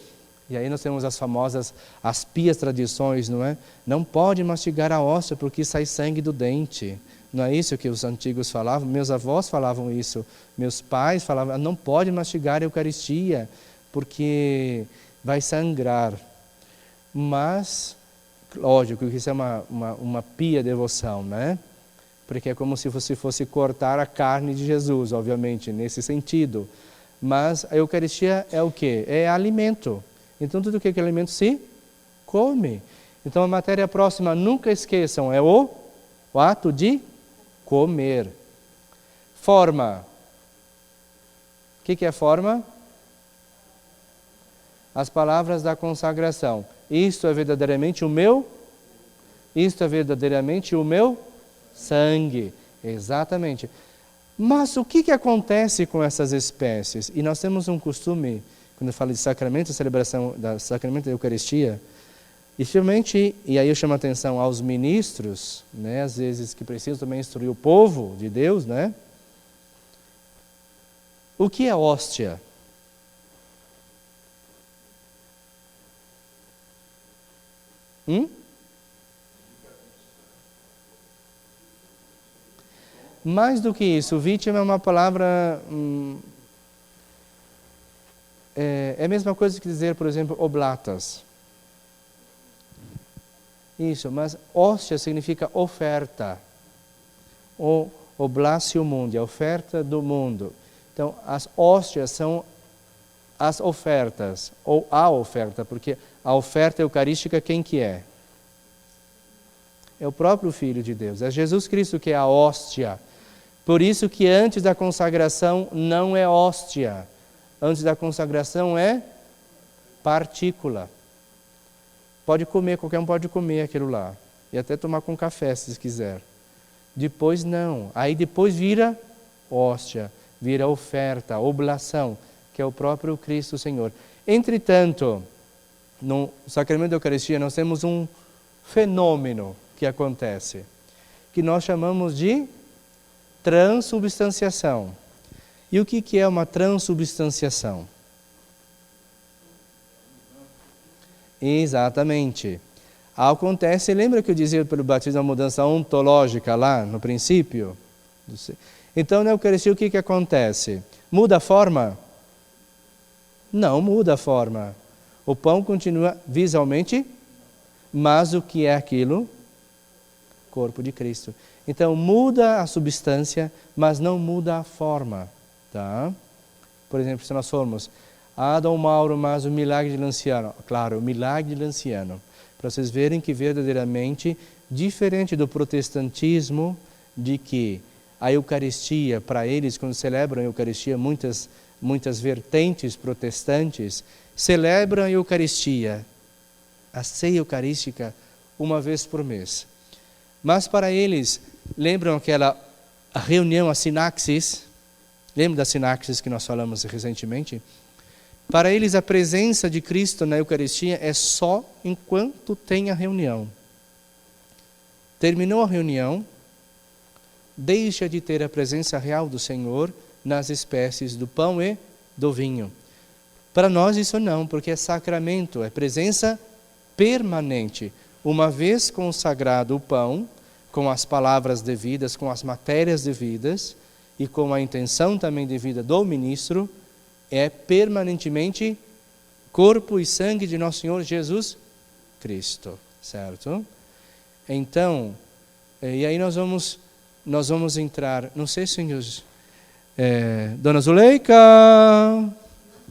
E aí nós temos as famosas, as pias tradições, não é? Não pode mastigar a hóstia porque sai sangue do dente. Não é isso que os antigos falavam? Meus avós falavam isso, meus pais falavam, não pode mastigar a Eucaristia porque vai sangrar. Mas, lógico que isso é uma pia devoção, né? Porque é como se você fosse cortar a carne de Jesus, obviamente, nesse sentido. Mas a Eucaristia é o quê? É alimento. Então, tudo que é alimento se come. Então, a matéria próxima, nunca esqueçam, é o ato de comer. Forma. O que é forma? As palavras da consagração. Isto é verdadeiramente o meu? Isto é verdadeiramente o meu sangue. Exatamente. Mas o que acontece com essas espécies? E nós temos um costume, quando eu falo de sacramento, celebração da sacramento da Eucaristia, e aí eu chamo a atenção aos ministros, né, às vezes que precisam também instruir o povo de Deus, né? O que é hóstia? Mais do que isso, vítima é uma palavra... é a mesma coisa que dizer, por exemplo, oblatas. Isso, mas hóstia significa oferta. O oblatio mundi, a oferta do mundo. Então, as hóstias são as ofertas, ou a oferta, porque a oferta eucarística quem que é? É o próprio Filho de Deus, é Jesus Cristo que é a hóstia. Por isso que antes da consagração não é hóstia, antes da consagração é partícula. Pode comer, qualquer um pode comer aquilo lá. E até tomar com café, se quiser. Depois não. Aí depois vira hóstia, vira oferta, oblação, que é o próprio Cristo Senhor. Entretanto, no sacramento da Eucaristia nós temos um fenômeno que acontece, que nós chamamos de transubstanciação. E o que é uma transubstanciação? Exatamente. Acontece, lembra que eu dizia pelo batismo a mudança ontológica lá no princípio? Então na Eucaristia o que acontece? Muda a forma? Não muda a forma. O pão continua visualmente, mas o que é aquilo? Corpo de Cristo. Então muda a substância, mas não muda a forma. Tá? Por exemplo, se nós formos Dom Mauro, mas o milagre de Lanciano. Claro, o milagre de Lanciano. Para vocês verem que verdadeiramente, diferente do protestantismo, de que a Eucaristia, para eles, quando celebram a Eucaristia, muitas vertentes protestantes celebram a Eucaristia, a ceia eucarística, uma vez por mês. Mas para eles, lembram aquela reunião, a sinaxis? Lembra da sinaxis que nós falamos recentemente? Para eles, a presença de Cristo na Eucaristia é só enquanto tem a reunião. Terminou a reunião, deixa de ter a presença real do Senhor nas espécies do pão e do vinho. Para nós isso não, porque é sacramento, é presença permanente. Uma vez consagrado o pão, com as palavras devidas, com as matérias devidas e com a intenção também devida do ministro, é permanentemente corpo e sangue de nosso Senhor Jesus Cristo, certo? Então, e aí nós vamos entrar, não sei se Dona Zuleika,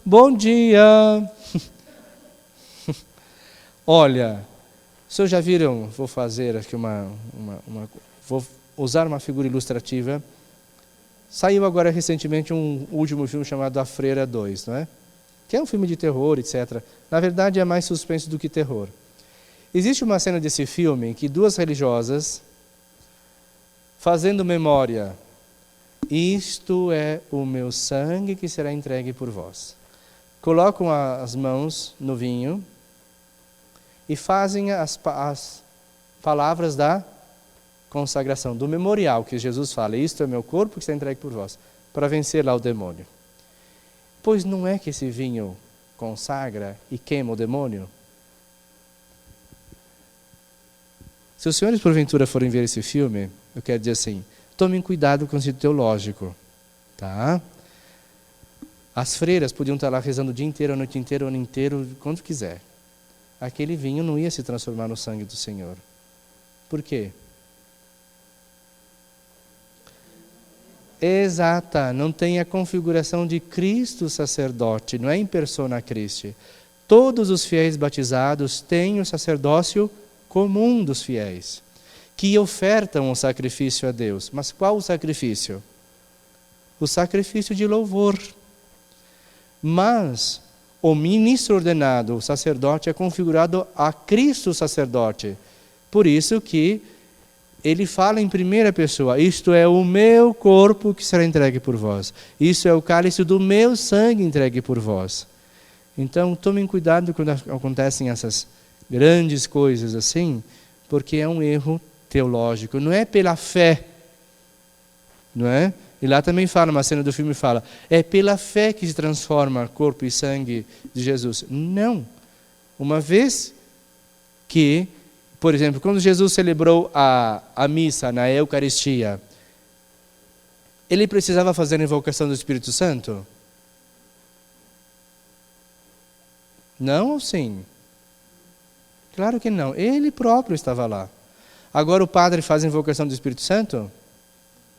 bom dia. Olha, vocês já viram, vou fazer aqui vou usar uma figura ilustrativa. Saiu agora recentemente um último filme chamado A Freira 2, não é? Que é um filme de terror, etc. Na verdade é mais suspense do que terror. Existe uma cena desse filme em que duas religiosas, fazendo memória, isto é o meu sangue que será entregue por vós, colocam as mãos no vinho e fazem as palavras da consagração, do memorial que Jesus fala, isto é meu corpo que será entregue por vós, para vencer lá o demônio. Pois não é que esse vinho consagra e queima o demônio? Se os senhores porventura forem ver esse filme, eu quero dizer assim, tomem cuidado com o sentido teológico, tá? As freiras podiam estar lá rezando o dia inteiro, a noite inteira, o ano inteiro, quando quiser. Aquele vinho não ia se transformar no sangue do Senhor. Por quê? Exata, não tem a configuração de Cristo sacerdote, não é em persona Christi. Todos os fiéis batizados têm o sacerdócio comum dos fiéis, que ofertam o sacrifício a Deus. Mas qual o sacrifício? O sacrifício de louvor. Mas o ministro ordenado, o sacerdote, é configurado a Cristo sacerdote. Por isso que ele fala em primeira pessoa, isto é o meu corpo que será entregue por vós. Isso é o cálice do meu sangue entregue por vós. Então, tomem cuidado quando acontecem essas grandes coisas assim, porque é um erro teológico. Não é pela fé, não é? E lá também fala, uma cena do filme fala, é pela fé que se transforma corpo e sangue de Jesus. Não. Uma vez que, por exemplo, quando Jesus celebrou a missa na Eucaristia, ele precisava fazer a invocação do Espírito Santo? Não ou sim? Claro que não. Ele próprio estava lá. Agora o padre faz a invocação do Espírito Santo?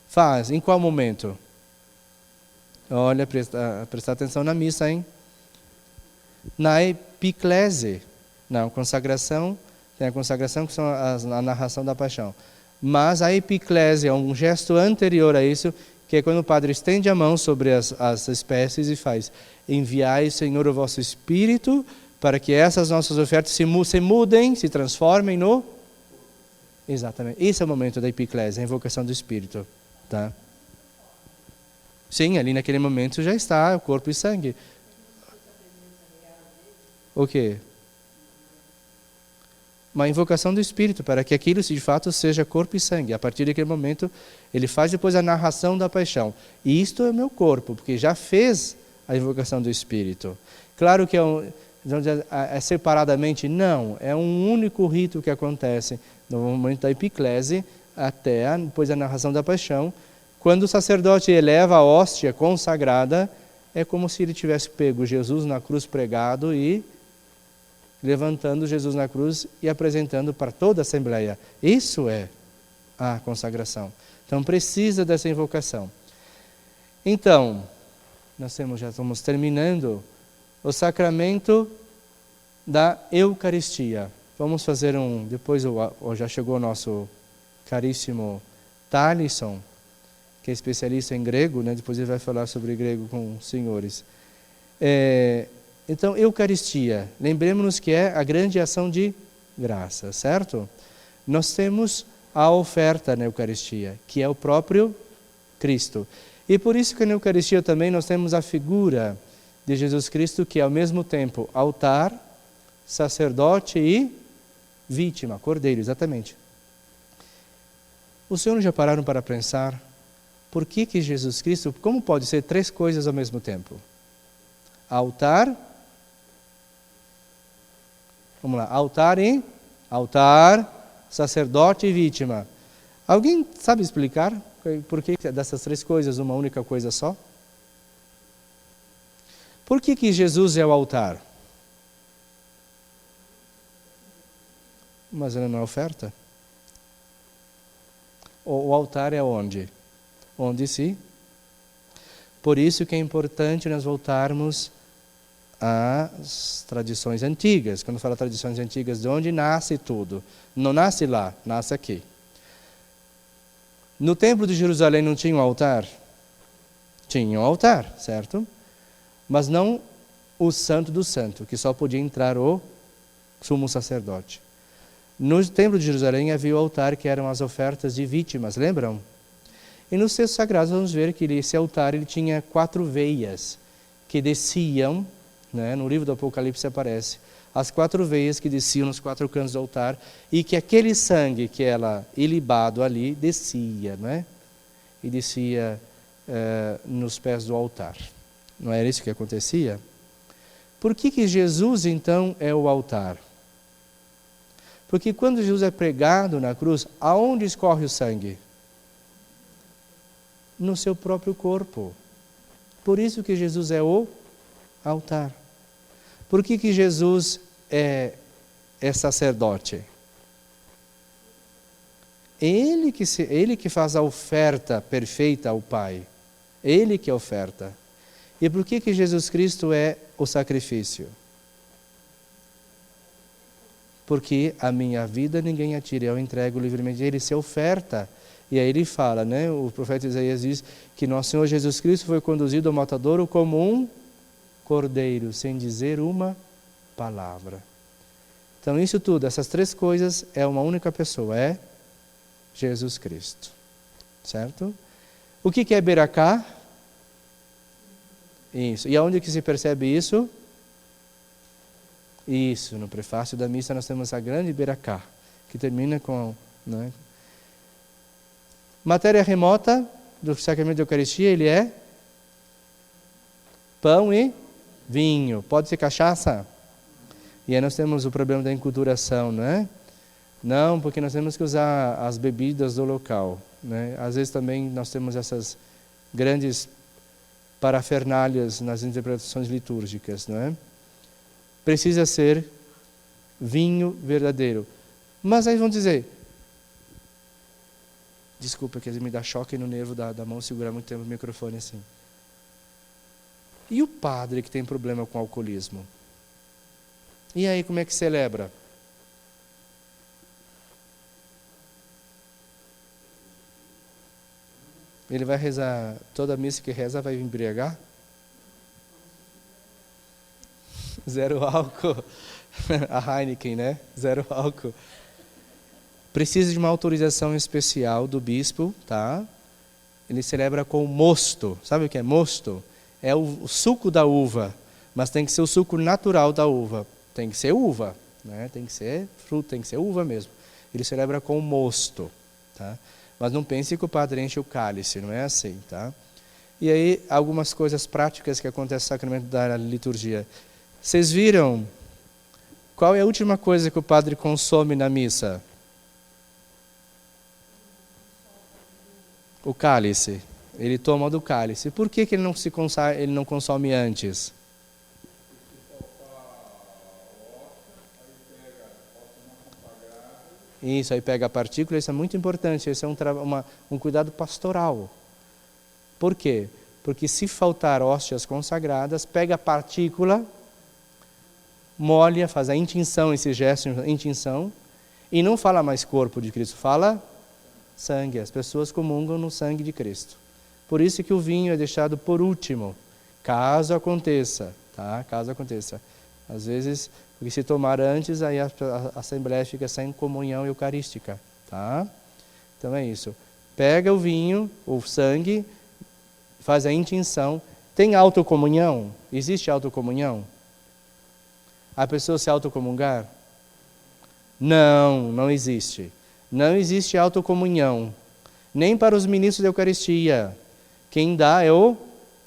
Faz. Em qual momento? Olha, prestar atenção na missa, hein? Na epiclese. Na consagração, tem a consagração que são a narração da paixão. Mas a epiclese é um gesto anterior a isso, que é quando o padre estende a mão sobre as espécies e faz: enviai, Senhor, o vosso Espírito, para que essas nossas ofertas se mudem, se transformem no... Exatamente. Esse é o momento da epiclese, a invocação do Espírito. Tá? Sim, ali naquele momento já está o corpo e sangue. O quê? Uma invocação do Espírito, para que aquilo de fato seja corpo e sangue. A partir daquele momento, ele faz depois a narração da paixão. E isto é meu corpo, porque já fez a invocação do Espírito. Claro que é separadamente, não. É um único rito que acontece no momento da epiclese, até depois da narração da paixão. Quando o sacerdote eleva a hóstia consagrada, é como se ele tivesse pego Jesus na cruz pregado e levantando Jesus na cruz e apresentando para toda a Assembleia. Isso é a consagração. Então precisa dessa invocação. Então, já estamos terminando o sacramento da Eucaristia. Vamos fazer depois já chegou o nosso caríssimo Talisson, que é especialista em grego, né? Depois ele vai falar sobre grego com os senhores. Então, Eucaristia, lembremos-nos que é a grande ação de graça, certo? Nós temos a oferta na Eucaristia, que é o próprio Cristo. E por isso que na Eucaristia também nós temos a figura de Jesus Cristo, que é ao mesmo tempo altar, sacerdote e vítima, cordeiro, exatamente. Os senhores já pararam para pensar por que Jesus Cristo, como pode ser três coisas ao mesmo tempo? Altar, vamos lá, altar, sacerdote e vítima. Alguém sabe explicar por que dessas três coisas uma única coisa só? Por que Jesus é o altar? Mas ele não é oferta. O altar é onde? Onde se? Por isso que é importante nós voltarmos às tradições antigas. Quando fala tradições antigas, de onde nasce tudo? Não nasce lá, nasce aqui. No templo de Jerusalém não tinha um altar? Tinha um altar, certo? Mas não o santo do santo, que só podia entrar o sumo sacerdote. No templo de Jerusalém havia o altar que eram as ofertas de vítimas, lembram? E nos textos sagrados vamos ver que esse altar ele tinha 4 veias que desciam, né? No livro do Apocalipse aparece, as 4 veias que desciam nos 4 cantos do altar, e que aquele sangue que era ilibado ali descia, né? E descia nos pés do altar. Não era isso que acontecia? Por que Jesus então é o altar? Porque quando Jesus é pregado na cruz, aonde escorre o sangue? No seu próprio corpo. Por isso que Jesus é o altar. Por que Jesus é sacerdote? Ele que faz a oferta perfeita ao Pai. Ele que oferta. E por que Jesus Cristo é o sacrifício? Porque a minha vida ninguém a tira, eu entrego livremente. Ele se oferta. E aí ele fala, né? O profeta Isaías diz que nosso Senhor Jesus Cristo foi conduzido ao matadouro como um cordeiro, sem dizer uma palavra. Então isso tudo, essas 3 coisas, é uma única pessoa, é Jesus Cristo. Certo? O que é Beracá? Isso. E aonde que se percebe isso? Isso, no prefácio da missa nós temos a grande Beracá, que termina com... Né? Matéria remota do sacramento da Eucaristia, ele é pão e vinho. Pode ser cachaça? E aí nós temos o problema da enculturação, não é? Não, porque nós temos que usar as bebidas do local. Né? Às vezes também nós temos essas grandes parafernálias nas interpretações litúrgicas, não é? Precisa ser vinho verdadeiro. Mas aí vão dizer, desculpa que me dá choque no nervo da mão segurar muito tempo o microfone assim. E o padre que tem problema com alcoolismo? E aí como é que celebra? Ele vai rezar, toda missa que reza vai embriagar? 0 álcool. A Heineken, né? 0 álcool. Precisa de uma autorização especial do bispo, tá? Ele celebra com mosto. Sabe o que é mosto? É o suco da uva, mas tem que ser o suco natural da uva. Tem que ser uva, né? Tem que ser fruta, tem que ser uva mesmo. Ele celebra com mosto, tá? Mas não pense que o padre enche o cálice, não é assim, tá? E aí, algumas coisas práticas que acontecem no sacramento da liturgia. Vocês viram qual é a última coisa que o padre consome na missa? O cálice. Ele toma do cálice. Por que ele não consome antes? Isso, aí pega a partícula, isso é muito importante, esse é um cuidado pastoral. Por quê? Porque se faltar hóstias consagradas, pega a partícula, molha, faz a intinção, esse gesto, intinção, e não fala mais corpo de Cristo, fala sangue. As pessoas comungam no sangue de Cristo. Por isso que o vinho é deixado por último, caso aconteça, tá? Caso aconteça. Às vezes, porque se tomar antes, aí a Assembleia fica sem comunhão eucarística, tá? Então é isso. Pega o vinho, o sangue, faz a intinção. Tem autocomunhão? Existe autocomunhão? A pessoa se autocomungar? Não, não existe. Não existe autocomunhão. Nem para os ministros da Eucaristia. Quem dá é o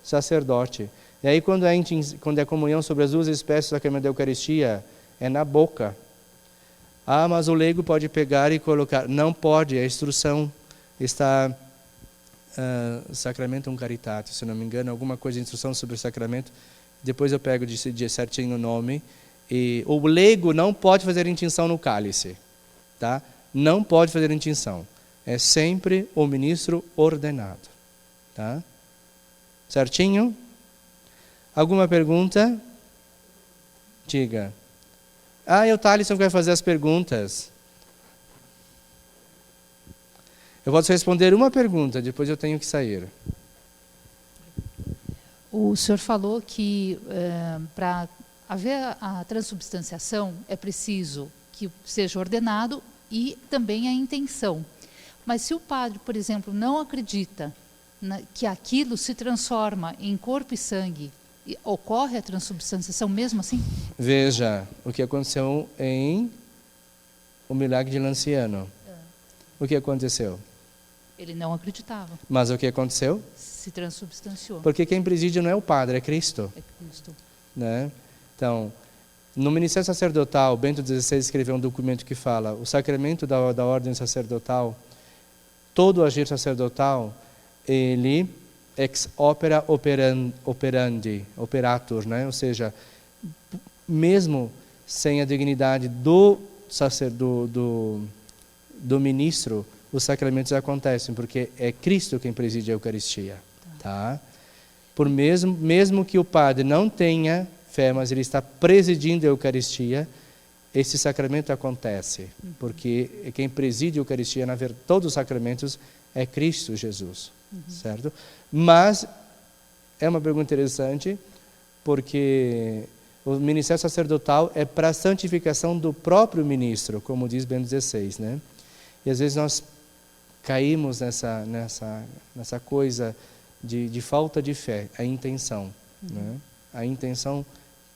sacerdote. E aí quando é comunhão sobre as duas espécies do sacramento da Eucaristia, é na boca. Ah, mas o leigo pode pegar e colocar. Não pode, a instrução está... Sacramentum Caritatis, se não me engano, alguma coisa de instrução sobre o sacramento. Depois eu pego de certinho o nome. E o leigo não pode fazer intinção no cálice, tá? Não pode fazer intinção. É sempre o ministro ordenado, tá? Certinho? Alguma pergunta? Diga. É o Thaleson que vai fazer as perguntas. Eu posso responder uma pergunta, depois eu tenho que sair. O senhor falou que para haver a transubstanciação é preciso que seja ordenado e também a intenção. Mas se o padre, por exemplo, não acredita que aquilo se transforma em corpo e sangue, ocorre a transubstanciação mesmo assim? Veja o que aconteceu em o milagre de Lanciano. O que aconteceu? Ele não acreditava. Mas o que aconteceu? Se transubstanciou. Porque quem preside não é o padre, é Cristo. É Cristo. Né? Então, no Ministério Sacerdotal, Bento XVI escreveu um documento que fala o sacramento da ordem sacerdotal, todo o agir sacerdotal, ele ex opera operandi, operator, né? Ou seja, mesmo sem a dignidade do ministro, os sacramentos acontecem, porque é Cristo quem preside a Eucaristia. Tá? Mesmo que o padre não tenha fé, mas ele está presidindo a Eucaristia, esse sacramento acontece, porque quem preside a Eucaristia, na verdade, todos os sacramentos, é Cristo Jesus. Certo? Mas é uma pergunta interessante, porque o ministério sacerdotal é para a santificação do próprio ministro, como diz Bento XVI, né? E às vezes nós caímos nessa coisa de falta de fé, a intenção, né? A intenção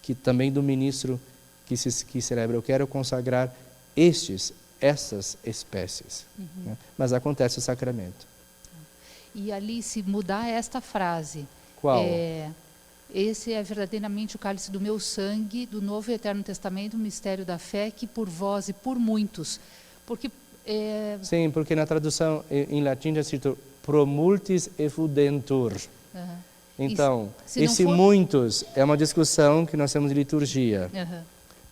que também do ministro que celebra, eu quero consagrar essas espécies, né? Mas acontece o sacramento. E ali, se mudar esta frase... Qual? Esse é verdadeiramente o cálice do meu sangue, do Novo e Eterno Testamento, o mistério da fé, que por vós e por muitos... Porque... Sim, porque na tradução em latim está escrito pro multis effudentur. Então, esse muitos é uma discussão que nós temos de liturgia,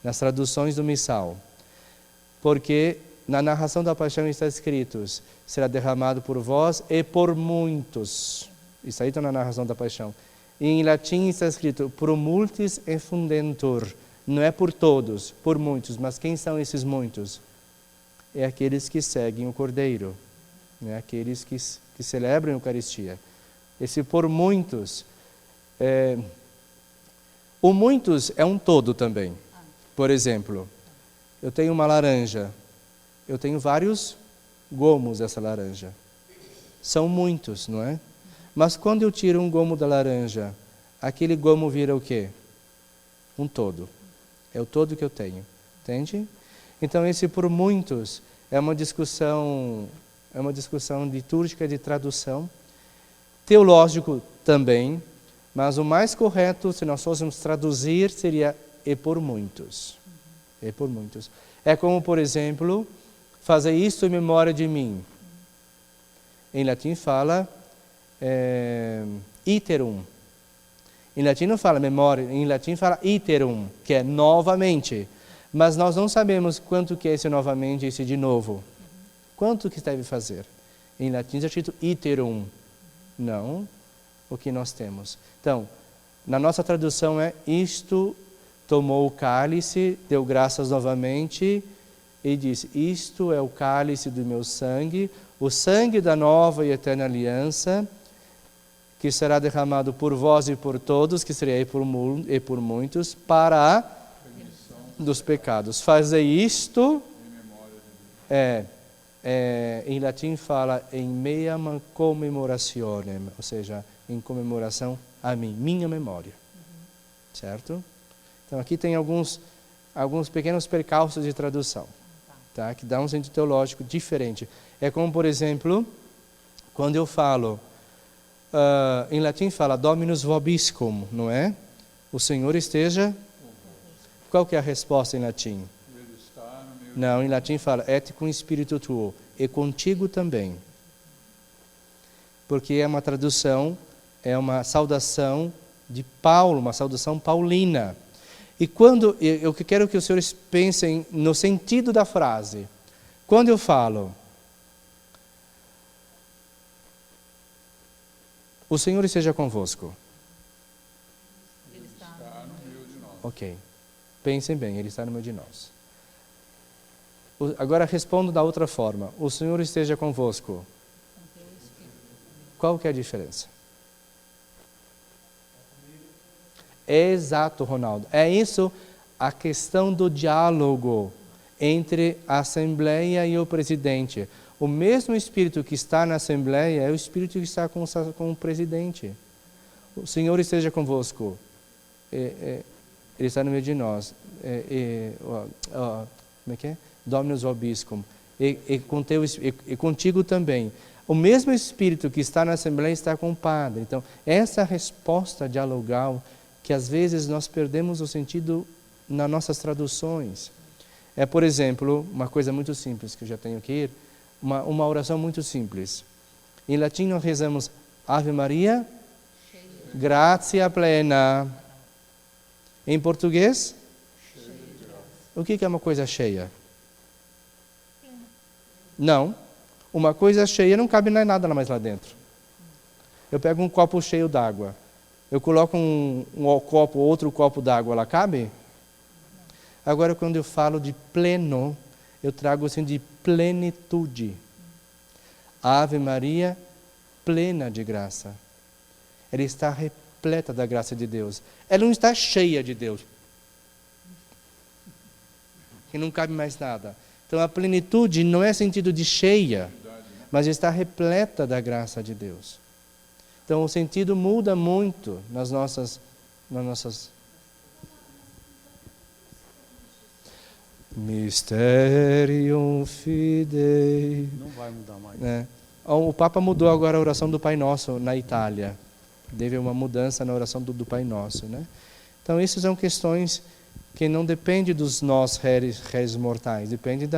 nas traduções do missal. Porque na narração da paixão está escrito, será derramado por vós e por muitos. Isso aí está na narração da paixão. E em latim está escrito, pro multis effudentur. Não é por todos, por muitos. Mas quem são esses muitos? É aqueles que seguem o Cordeiro, né? Aqueles que celebram a Eucaristia. Esse por muitos, o muitos é um todo também. Por exemplo, eu tenho uma laranja, eu tenho vários gomos dessa laranja. São muitos, não é? Mas quando eu tiro um gomo da laranja, aquele gomo vira o quê? Um todo. É o todo que eu tenho. Entende? Então, esse por muitos é uma discussão litúrgica de tradução, teológico também, mas o mais correto, se nós fôssemos traduzir, seria e por muitos. E por muitos. É como, por exemplo, fazer isto em memória de mim. Em latim fala iterum. Em latim não fala memória, em latim fala iterum, que é novamente. Mas nós não sabemos quanto que é esse novamente, esse de novo. Quanto que deve fazer? Em latim está escrito iterum. Não o que nós temos. Então, na nossa tradução é isto, tomou o cálice, deu graças novamente e disse, isto é o cálice do meu sangue, o sangue da nova e eterna aliança, que será derramado por vós e por todos, que seria e por muitos, para a dos pecados. Fazei isto, em latim fala em meam commemorationem, ou seja, em comemoração a mim, minha memória. Certo? Então aqui tem alguns pequenos percalços de tradução, tá? Que dá um sentido teológico diferente. É como, por exemplo, quando eu falo, em latim fala Dominus vobiscum, não é? O Senhor esteja... Qual que é a resposta em latim? Não, em latim fala et cum spiritu tuo, e contigo também. Porque é uma tradução, é uma saudação de Paulo, uma saudação paulina. E quando eu quero que os senhores pensem no sentido da frase. Quando eu falo, o Senhor esteja convosco. Ele está no meio de nós. Ok. Pensem bem, Ele está no meio de nós. Agora respondo da outra forma. O Senhor esteja convosco. Qual que é a diferença? Exato, Ronaldo. É isso a questão do diálogo entre a Assembleia e o presidente. O mesmo Espírito que está na Assembleia é o Espírito que está com o presidente. O Senhor esteja convosco. Ele está no meio de nós. Como é que é? Dominus vobiscum. E contigo também. O mesmo Espírito que está na Assembleia está com o Padre. Então, essa resposta dialogal, que às vezes nós perdemos o sentido nas nossas traduções. É, por exemplo, uma coisa muito simples que eu já tenho que ir, uma oração muito simples. Em latim nós rezamos Ave Maria, gratia plena. Em português? O que é uma coisa cheia? Não. Uma coisa cheia não cabe nada mais lá dentro. Eu pego um copo cheio d'água. Eu coloco outro copo d'água, lá cabe? Agora, quando eu falo de pleno, eu trago assim de plenitude. Ave Maria, plena de graça. Ela está repleta da graça de Deus. Ela não está cheia de Deus. Que não cabe mais nada. Então, a plenitude não é sentido de cheia, mas está repleta da graça de Deus. Então, o sentido muda muito nas nossas Mysterium Fidei. Não vai mudar mais. Né? O Papa mudou agora a oração do Pai Nosso na Itália. Teve uma mudança na oração do Pai Nosso. Né? Então, essas são questões que não dependem dos nós, réis mortais. Depende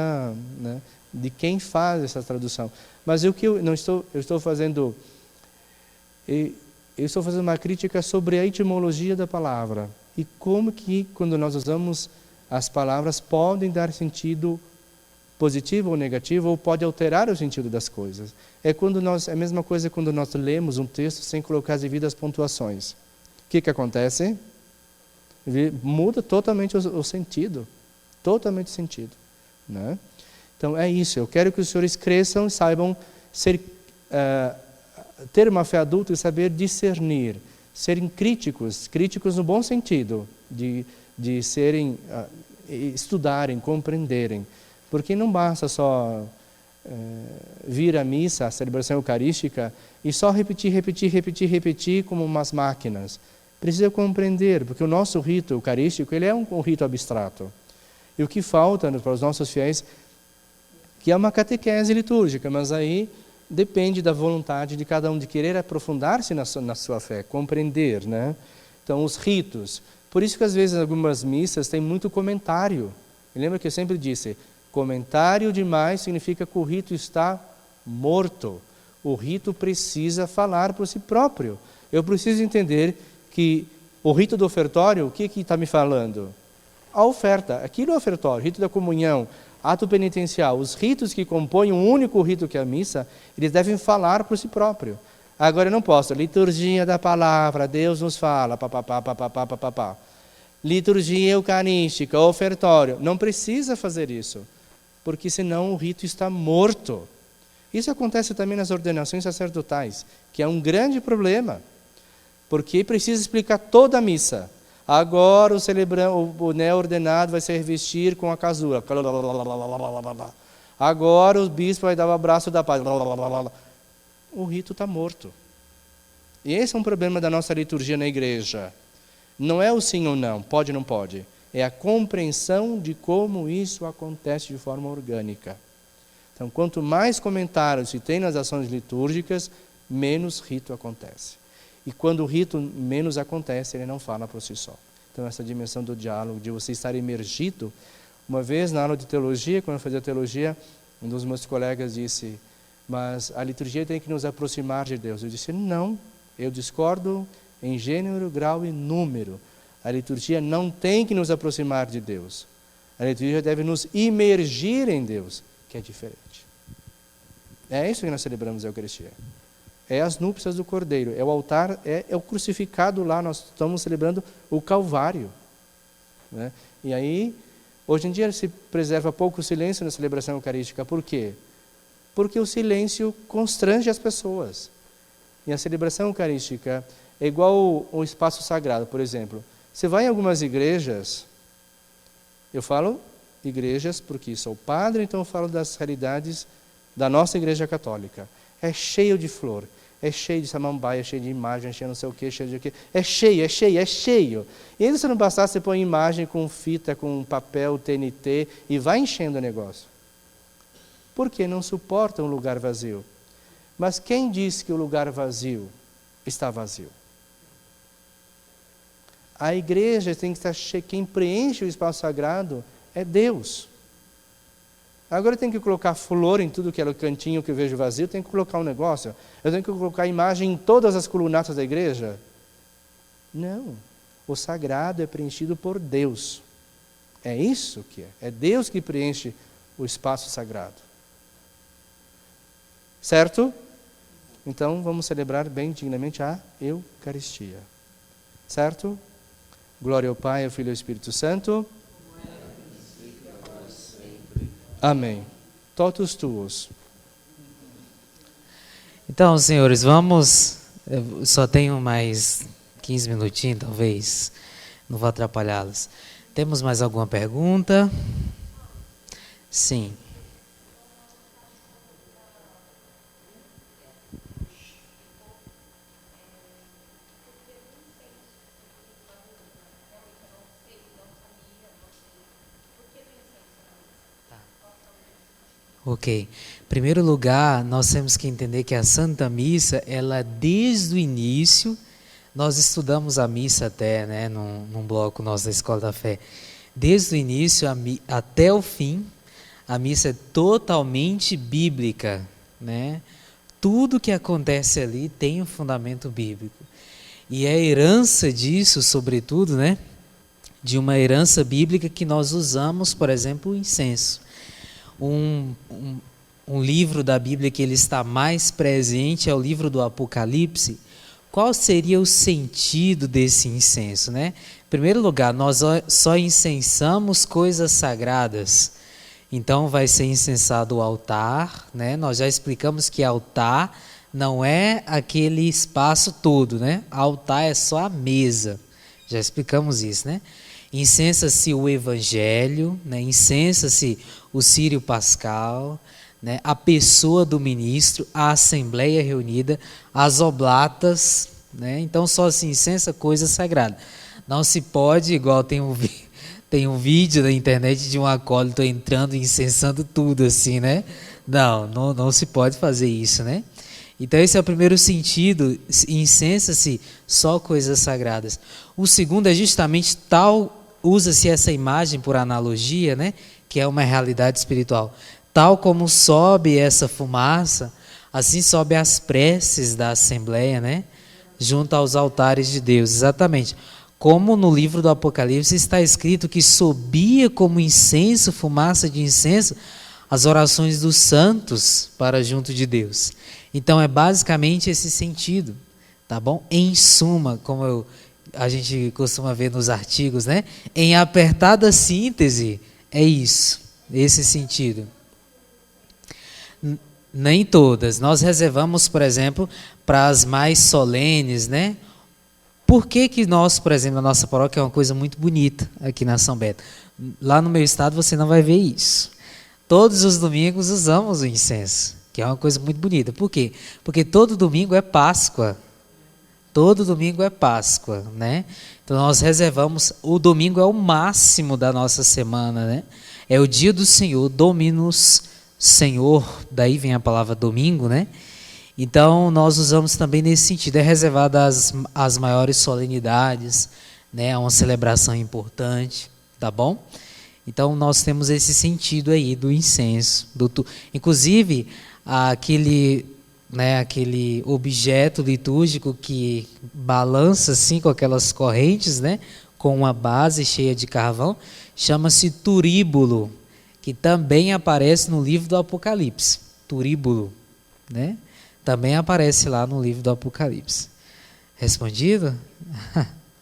de quem faz essa tradução. Mas eu estou fazendo uma crítica sobre a etimologia da palavra. E como que, quando nós usamos as palavras, podem dar sentido positivo ou negativo, ou pode alterar o sentido das coisas. É a mesma coisa quando nós lemos um texto sem colocar as devidas pontuações. O que acontece? Muda totalmente o sentido. Totalmente o sentido. Né? Então é isso. Eu quero que os senhores cresçam e saibam ter uma fé adulta e saber discernir. Serem críticos no bom sentido, de serem, estudarem, compreenderem. Porque não basta só vir à missa, à celebração eucarística, e só repetir como umas máquinas. Precisa compreender, porque o nosso rito eucarístico ele é um rito abstrato. E o que falta para os nossos fiéis, que é uma catequese litúrgica, mas aí depende da vontade de cada um, de querer aprofundar-se na sua fé, compreender, né? Então, os ritos. Por isso que às vezes algumas missas têm muito comentário. Lembra que eu sempre disse, comentário demais significa que o rito está morto. O rito precisa falar por si próprio. Eu preciso entender que o rito do ofertório, o que está me falando? A oferta, aquilo é o ofertório, rito da comunhão, ato penitencial, os ritos que compõem um único rito que é a missa, eles devem falar por si próprio. Agora eu não posso, liturgia da palavra, Deus nos fala, papapá. Liturgia eucarística, ofertório, não precisa fazer isso, porque senão o rito está morto. Isso acontece também nas ordenações sacerdotais, que é um grande problema, porque precisa explicar toda a missa. Agora o neo-ordenado vai se revestir com a casura. Agora o bispo vai dar o abraço da paz. O rito está morto. E esse é um problema da nossa liturgia na igreja. Não é o sim ou não, pode ou não pode. É a compreensão de como isso acontece de forma orgânica. Então, quanto mais comentários se tem nas ações litúrgicas, menos rito acontece. E quando o rito menos acontece, ele não fala por si só. Então, essa dimensão do diálogo, de você estar imergido. Uma vez, na aula de teologia, quando eu fazia teologia, um dos meus colegas disse, mas a liturgia tem que nos aproximar de Deus. Eu disse, não, eu discordo em gênero, grau e número. A liturgia não tem que nos aproximar de Deus. A liturgia deve nos imergir em Deus, que é diferente. É isso que nós celebramos a Eucaristia. É as núpcias do Cordeiro, é o altar, é o crucificado lá, nós estamos celebrando o Calvário. Né? E aí, hoje em dia se preserva pouco o silêncio na celebração eucarística. Por quê? Porque o silêncio constrange as pessoas. E a celebração eucarística é igual o espaço sagrado, por exemplo. Você vai em algumas igrejas, eu falo igrejas porque sou padre, então eu falo das realidades da nossa igreja católica. É cheio de flor, é cheio de samambaia, é cheio de imagem, é cheio de não sei o quê, cheio de o quê. É cheio, é cheio, é cheio. E ainda se não bastasse, você põe imagem com fita, com papel, TNT e vai enchendo o negócio. Por quê? Não suporta um lugar vazio. Mas quem diz que o lugar vazio está vazio? A igreja tem que estar cheia, quem preenche o espaço sagrado é Deus. Agora eu tenho que colocar flor em tudo que é o cantinho que eu vejo vazio, tenho que colocar um negócio, eu tenho que colocar imagem em todas as colunatas da igreja? Não, o sagrado é preenchido por Deus. É isso que é. É Deus que preenche o espaço sagrado. Certo? Então vamos celebrar bem dignamente a Eucaristia. Certo? Glória ao Pai, ao Filho e ao Espírito Santo. Amém. Totus tuos. Então, senhores, vamos... Eu só tenho mais 15 minutinhos, talvez. Não vou atrapalhá-los. Temos mais alguma pergunta? Sim. Ok. Em primeiro lugar, nós temos que entender que a Santa Missa, ela desde o início, nós estudamos a missa até, né, num bloco nosso da Escola da Fé. Desde o início até o fim, a missa é totalmente bíblica, né? Tudo que acontece ali tem um fundamento bíblico. E a herança disso, sobretudo, né, de uma herança bíblica que nós usamos, por exemplo, o incenso. Um livro da Bíblia que ele está mais presente é o livro do Apocalipse. Qual seria o sentido desse incenso, né? Em primeiro lugar, nós só incensamos coisas sagradas. Então vai ser incensado o altar, né? Nós já explicamos que altar não é aquele espaço todo, né? Altar é só a mesa. Já explicamos isso, né? Incensa-se o Evangelho, né? Incensa-se o Círio Pascal, né? A pessoa do ministro, a Assembleia reunida, as oblatas, né? Então só se incensa coisa sagrada. Não se pode, igual tem um vídeo na internet de um acólito entrando e incensando tudo assim, né? Não se pode fazer isso, né? Então esse é o primeiro sentido, incensa-se só coisas sagradas. O segundo é justamente usa-se essa imagem por analogia, né? Que é uma realidade espiritual. Tal como sobe essa fumaça, assim sobe as preces da Assembleia, né? Junto aos altares de Deus, exatamente. Como no livro do Apocalipse está escrito que subia como incenso, fumaça de incenso, as orações dos santos para junto de Deus. Então é basicamente esse sentido, tá bom? Em suma, como a gente costuma ver nos artigos, né? Em apertada síntese, é isso, esse sentido. Nem todas. Nós reservamos, por exemplo, para as mais solenes, né? Por que que nós, por exemplo, a nossa paróquia é uma coisa muito bonita aqui na São Bento? Lá no meu estado você não vai ver isso. Todos os domingos usamos o incenso, que é uma coisa muito bonita. Por quê? Porque todo domingo é Páscoa. Todo domingo é Páscoa, né? Então nós reservamos, o domingo é o máximo da nossa semana, né? É o dia do Senhor, Dominus Senhor, daí vem a palavra domingo, né? Então nós usamos também nesse sentido, é reservado às maiores solenidades, né? É uma celebração importante, tá bom? Então nós temos esse sentido aí do incenso, inclusive aquele objeto litúrgico que balança assim com aquelas correntes, né, com uma base cheia de carvão, chama-se turíbulo, que também aparece no livro do Apocalipse. Turíbulo, né? Também aparece lá no livro do Apocalipse. Respondido?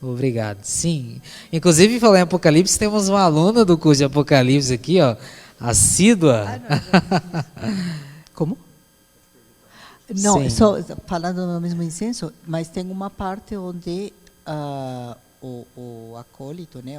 Obrigado. Sim. Inclusive, falando em Apocalipse, temos uma aluna do curso de Apocalipse aqui, ó, assídua. Como? Não, Sim. só falando no mesmo incenso, mas tem uma parte onde o acólito, né,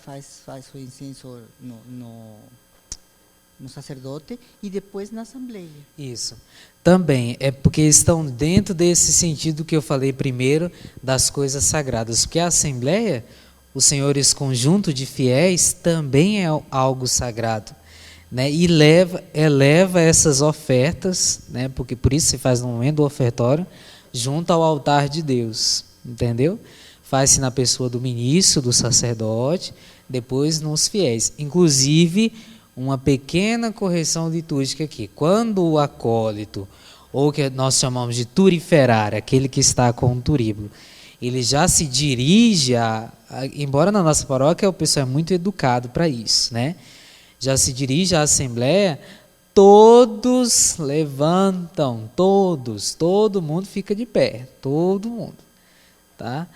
faz o incenso no sacerdote e depois na assembleia. Isso. Também é porque estão dentro desse sentido que eu falei primeiro das coisas sagradas. Porque a assembleia, os senhores conjunto de fiéis, também é algo sagrado, né? E eleva essas ofertas, né? Porque por isso se faz no momento do ofertório, junto ao altar de Deus, entendeu? Faz-se na pessoa do ministro, do sacerdote, depois nos fiéis. Inclusive, uma pequena correção litúrgica aqui. Quando o acólito, ou que nós chamamos de turiferar, aquele que está com o turíbulo, ele já se dirige embora na nossa paróquia o pessoal é muito educado para isso, né? Já se dirige à assembleia, todos levantam, todo mundo fica de pé, todo mundo, tá?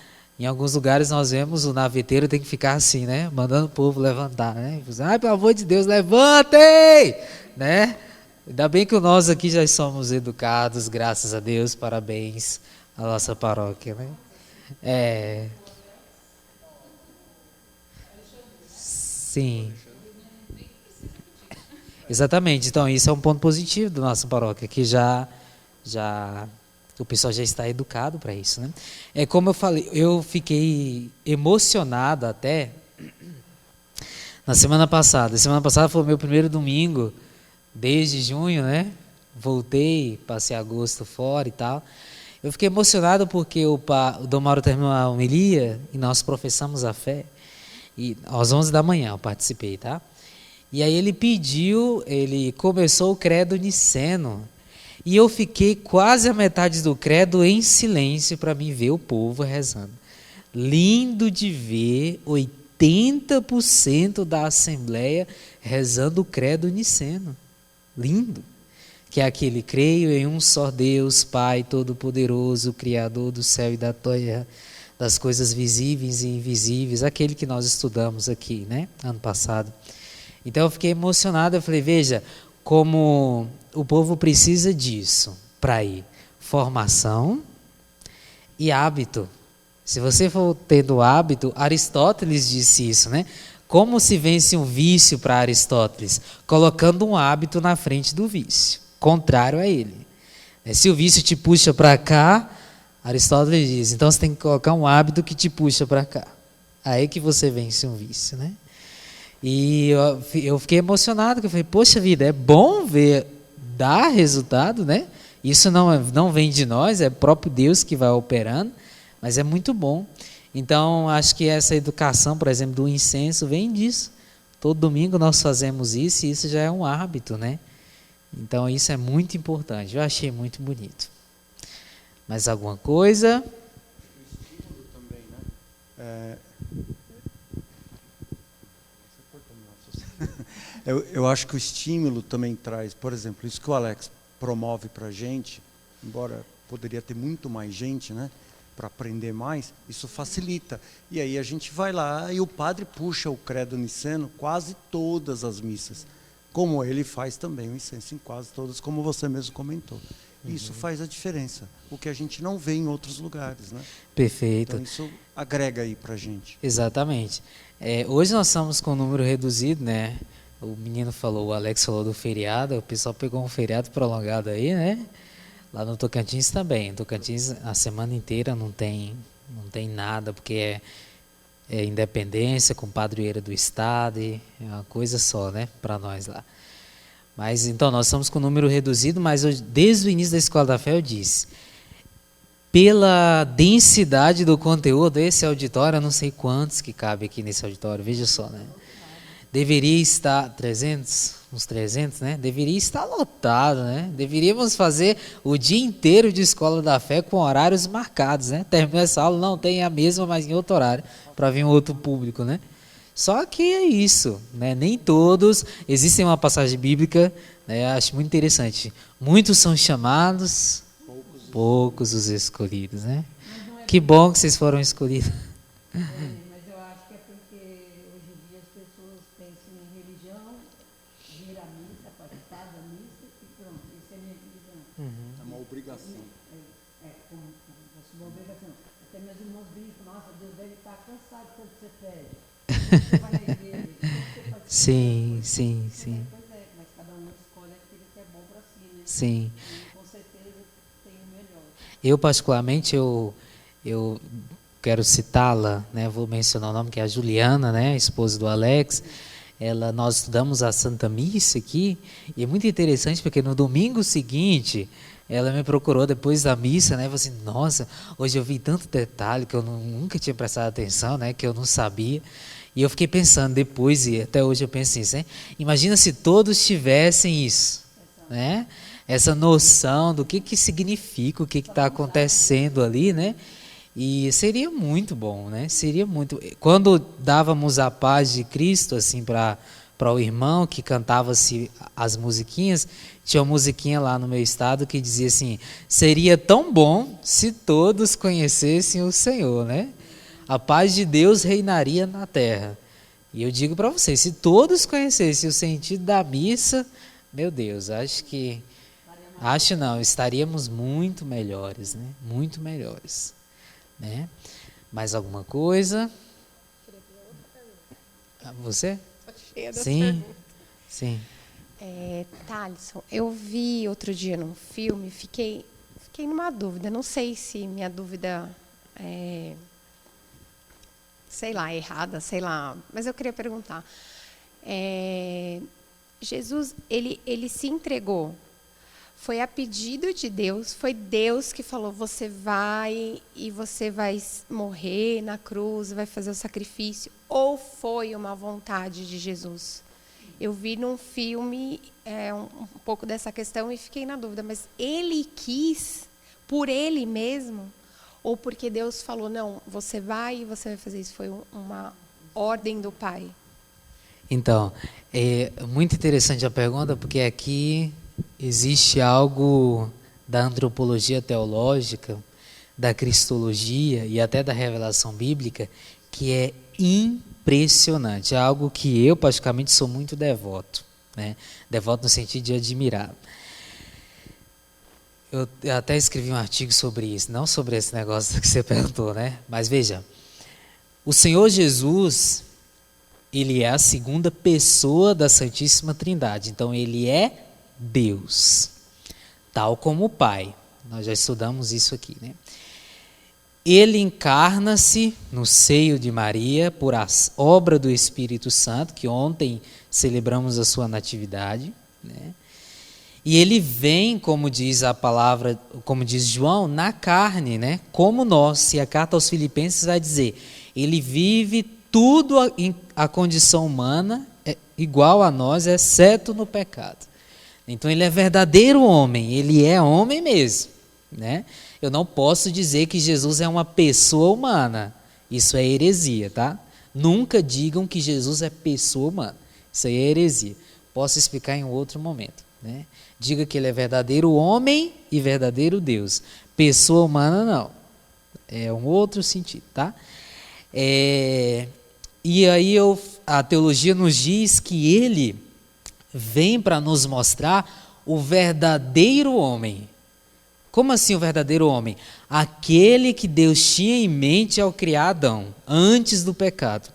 Em alguns lugares nós vemos o naveteiro tem que ficar assim, né? Mandando o povo levantar, né? Ai, pelo amor de Deus, levantem! Né? Ainda bem que nós aqui já somos educados, graças a Deus, parabéns à nossa paróquia, né? Sim. Exatamente. Então, isso é um ponto positivo da nossa paróquia, que o pessoal já está educado para isso, né? É como eu falei, eu fiquei emocionado até na semana passada. Semana passada foi o meu primeiro domingo desde junho, né? Voltei, passei agosto fora e tal. Eu fiquei emocionado porque o Dom Mauro terminou a homilia e nós professamos a fé. E às 11 da manhã eu participei, tá? E aí ele começou o credo niceno. E eu fiquei quase a metade do credo em silêncio para mim ver o povo rezando. Lindo de ver 80% da assembleia rezando o credo niceno. Lindo. Que é aquele: creio em um só Deus, Pai Todo-Poderoso, Criador do céu e da terra, das coisas visíveis e invisíveis, aquele que nós estudamos aqui, né, ano passado. Então eu fiquei emocionado, eu falei, veja, como o povo precisa disso para ir. Formação e hábito. Se você for tendo hábito, Aristóteles disse isso, né? Como se vence um vício para Aristóteles? Colocando um hábito na frente do vício, contrário a ele. Se o vício te puxa para cá, Aristóteles diz, então você tem que colocar um hábito que te puxa para cá. Aí que você vence um vício, né? E eu fiquei emocionado, porque eu falei, poxa vida, é bom ver dar resultado, né? Isso não vem de nós, é próprio Deus que vai operando, mas é muito bom. Então, acho que essa educação, por exemplo, do incenso, vem disso. Todo domingo nós fazemos isso e isso já é um hábito, né? Então, isso é muito importante. Eu achei muito bonito. Mais alguma coisa? O estímulo também, né? Eu acho que o estímulo também traz, por exemplo, isso que o Alex promove para a gente, embora poderia ter muito mais gente, né, para aprender mais, isso facilita. E aí a gente vai lá e o padre puxa o credo niceno quase todas as missas. como ele faz também o incenso em quase todas, como você mesmo comentou. Isso faz a diferença, o que a gente não vê em outros lugares, né? Perfeito. Então isso agrega aí para a gente. Exatamente. Hoje nós estamos com um número reduzido, né? O menino falou, o Alex falou do feriado, o pessoal pegou um feriado prolongado aí, né? Lá no Tocantins também. No Tocantins a semana inteira não tem nada, porque é independência com padroeira do estado, e é uma coisa só, né? Para nós lá. Mas então nós estamos com um número reduzido, mas desde o início da Escola da Fé eu disse, pela densidade do conteúdo, esse auditório, eu não sei quantos que cabe aqui nesse auditório, veja só, né? Deveria estar 300, uns 300, né? Deveria estar lotado, né? Deveríamos fazer o dia inteiro de Escola da Fé com horários marcados, né? Terminou essa aula, não tem a mesma, mas em outro horário, para vir um outro público, né? Só que é isso, né? Nem todos, existe uma passagem bíblica, né? Acho muito interessante. Muitos são chamados, poucos os escolhidos, né? Que bom que vocês foram escolhidos. Mas eu acho que é porque hoje em dia as pessoas pensam em religião, vir à missa, participar da missa e pronto, isso é minha religião. É uma obrigação. Como uma obrigação. Até meus irmãos brincam, nossa, Deus deve estar cansado quando você pede. Você vai na igreja, você participa. Sim. Pois é, mas cada um escolhe aquilo que é bom para si, né? Sim. E com certeza tem o melhor. Eu particularmente, eu quero citá-la, né? Vou mencionar o nome, que é a Juliana, né? Esposa do Alex. Nós estudamos a Santa Missa aqui, e é muito interessante porque no domingo seguinte ela me procurou depois da missa, né? Falou assim, nossa, hoje eu vi tanto detalhe que eu nunca tinha prestado atenção, né? Que eu não sabia. E eu fiquei pensando depois, e até hoje eu penso nisso, né? Imagina se todos tivessem isso, né? Essa noção do que significa, o que está acontecendo ali, né? E seria muito bom, né? Seria muito. Quando dávamos a paz de Cristo assim para o irmão que cantava-se as musiquinhas, tinha uma musiquinha lá no meu estado que dizia assim: seria tão bom se todos conhecessem o Senhor, né? A paz de Deus reinaria na terra. E eu digo para vocês, se todos conhecessem o sentido da missa, meu Deus, acho não, estaríamos muito melhores, né? Muito melhores. Né? Mais alguma coisa? Você? Cheia das Sim, perguntas. sim. Thalisson, eu vi outro dia num filme, fiquei numa dúvida. Não sei se minha dúvida é, sei lá, errada, sei lá. Mas eu queria perguntar. Jesus, ele se entregou. Foi a pedido de Deus, foi Deus que falou, você vai e você vai morrer na cruz, vai fazer o sacrifício, ou foi uma vontade de Jesus? Eu vi num filme um pouco dessa questão e fiquei na dúvida, mas ele quis por ele mesmo, ou porque Deus falou, não, você vai e você vai fazer isso? Foi uma ordem do Pai? Então, é muito interessante a pergunta, porque aqui existe algo da antropologia teológica, da cristologia e até da revelação bíblica que é impressionante. É algo que eu, praticamente, sou muito devoto, né? Devoto no sentido de admirar. Eu até escrevi um artigo sobre isso, não sobre esse negócio que você perguntou, né? Mas veja, o Senhor Jesus, ele é a segunda pessoa da Santíssima Trindade. Então, ele é Deus, tal como o Pai. Nós já estudamos isso aqui, né? Ele encarna-se no seio de Maria por obra do Espírito Santo, que ontem celebramos a sua natividade, né? E ele vem, como diz a palavra, como diz João, na carne, né? Como nós. E a carta aos Filipenses vai dizer, ele vive tudo a condição humana, igual a nós, exceto no pecado. Então ele é verdadeiro homem, ele é homem mesmo, né? Eu não posso dizer que Jesus é uma pessoa humana, isso é heresia, tá? Nunca digam que Jesus é pessoa humana, isso aí é heresia. Posso explicar em outro momento, né? Diga que ele é verdadeiro homem e verdadeiro Deus. Pessoa humana não, é um outro sentido, tá? E aí a teologia nos diz que ele vem para nos mostrar o verdadeiro homem. Como assim o verdadeiro homem? Aquele que Deus tinha em mente ao criar Adão, antes do pecado.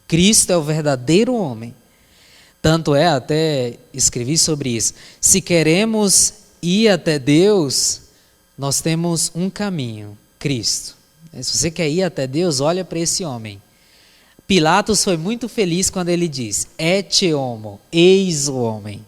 Cristo é o verdadeiro homem. Tanto é, até escrevi sobre isso. Se queremos ir até Deus, nós temos um caminho, Cristo. Se você quer ir até Deus, olha para esse homem. Pilatos foi muito feliz quando ele diz: "Ecce homo", eis o homem.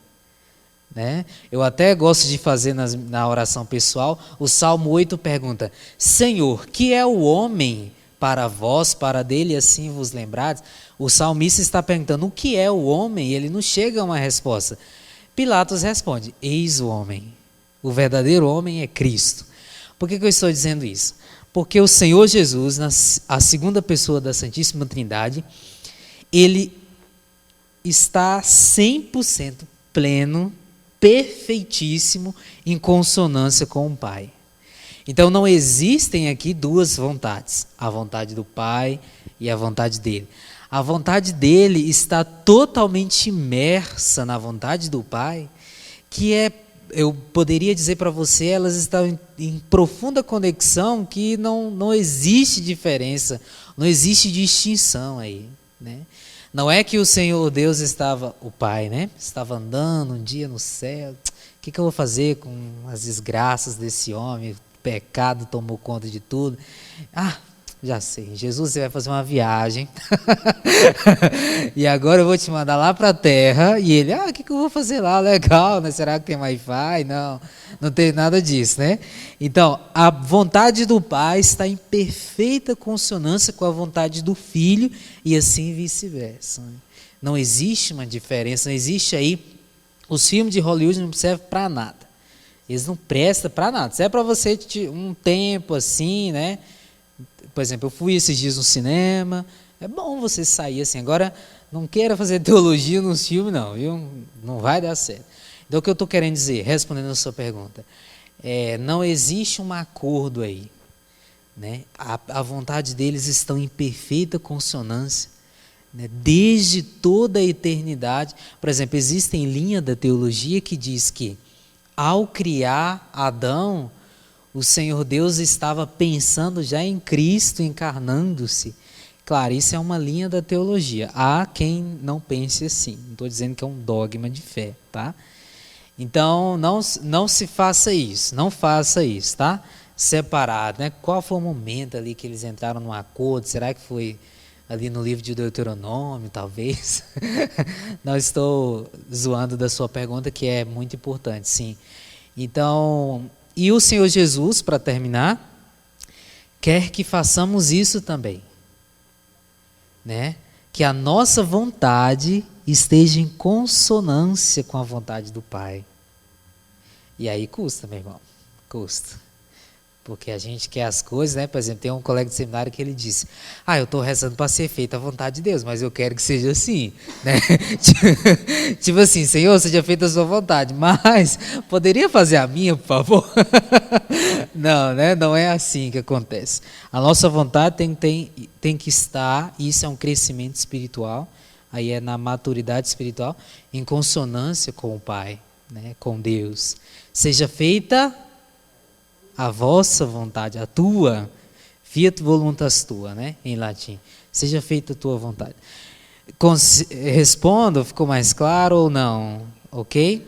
Né? Eu até gosto de fazer na oração pessoal, o Salmo 8 pergunta: Senhor, que é o homem para vós, para dele assim vos lembrares? O salmista está perguntando o que é o homem, e ele não chega a uma resposta. Pilatos responde: eis o homem. O verdadeiro homem é Cristo. Por que eu estou dizendo isso? Porque o Senhor Jesus, a segunda pessoa da Santíssima Trindade, ele está 100% pleno, perfeitíssimo, em consonância com o Pai. Então não existem aqui duas vontades, a vontade do Pai e a vontade dele. A vontade dele está totalmente imersa na vontade do Pai, que eu poderia dizer para você, elas estão em profunda conexão, que não existe diferença, não existe distinção aí, né? Não é que o Senhor Deus estava, o Pai, né? Estava andando um dia no céu. O que eu vou fazer com as desgraças desse homem? O pecado tomou conta de tudo. Ah, já sei. Jesus, você vai fazer uma viagem. E agora eu vou te mandar lá para a terra. E ele, o que eu vou fazer lá? Legal, né? Será que tem Wi-Fi? Não tem nada disso, né? Então, a vontade do Pai está em perfeita consonância com a vontade do Filho e assim vice-versa. Não existe uma diferença, não existe aí. Os filmes de Hollywood não servem para nada. Eles não prestam para nada. Serve para você um tempo assim, né? Por exemplo, eu fui esses dias no cinema. É bom você sair assim. Agora, não queira fazer teologia nos filmes, não, viu? Não vai dar certo. Então, o que eu estou querendo dizer, respondendo a sua pergunta, não existe um acordo aí, né? A vontade deles está em perfeita consonância, né? Desde toda a eternidade. Por exemplo, existem linhas da teologia que diz que, ao criar Adão, o Senhor Deus estava pensando já em Cristo encarnando-se. Claro, isso é uma linha da teologia. Há quem não pense assim. Não estou dizendo que é um dogma de fé, tá? Então, não se faça isso. Não faça isso, tá? Separado, né? Qual foi o momento ali que eles entraram num acordo? Será que foi ali no livro de Deuteronômio, talvez? Não estou zoando da sua pergunta, que é muito importante, sim. Então, e o Senhor Jesus, para terminar, quer que façamos isso também, né? Que a nossa vontade esteja em consonância com a vontade do Pai. E aí custa, meu irmão, custa. Porque a gente quer as coisas, né? Por exemplo, tem um colega de seminário que ele disse: eu estou rezando para ser feita a vontade de Deus, mas eu quero que seja assim, né? Tipo assim, Senhor, seja feita a sua vontade, mas poderia fazer a minha, por favor? Não, né? Não é assim que acontece. A nossa vontade tem que estar, e isso é um crescimento espiritual, aí é na maturidade espiritual, em consonância com o Pai, né? Com Deus. Seja feita a vossa vontade, a tua, fiat voluntas tua, né? Em latim. Seja feita a tua vontade. Respondo, ficou mais claro ou não? Ok?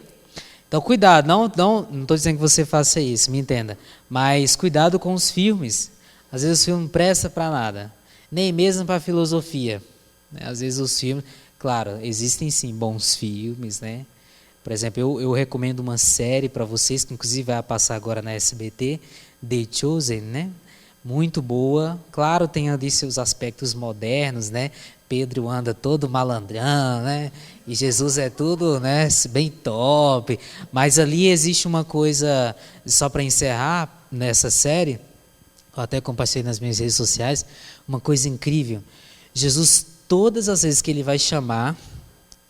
Então, cuidado, não estou dizendo que você faça isso, me entenda. Mas cuidado com os filmes. Às vezes o filme não presta para nada, nem mesmo para filosofia. Às vezes os filmes, claro, existem sim bons filmes, né? Por exemplo, eu recomendo uma série para vocês, que inclusive vai passar agora na SBT, The Chosen, né? Muito boa. Claro, tem ali seus aspectos modernos, né? Pedro anda todo malandrão, né? E Jesus é tudo, né? Bem top. Mas ali existe uma coisa, só para encerrar nessa série, eu até compartilhei nas minhas redes sociais, uma coisa incrível. Jesus, todas as vezes que ele vai chamar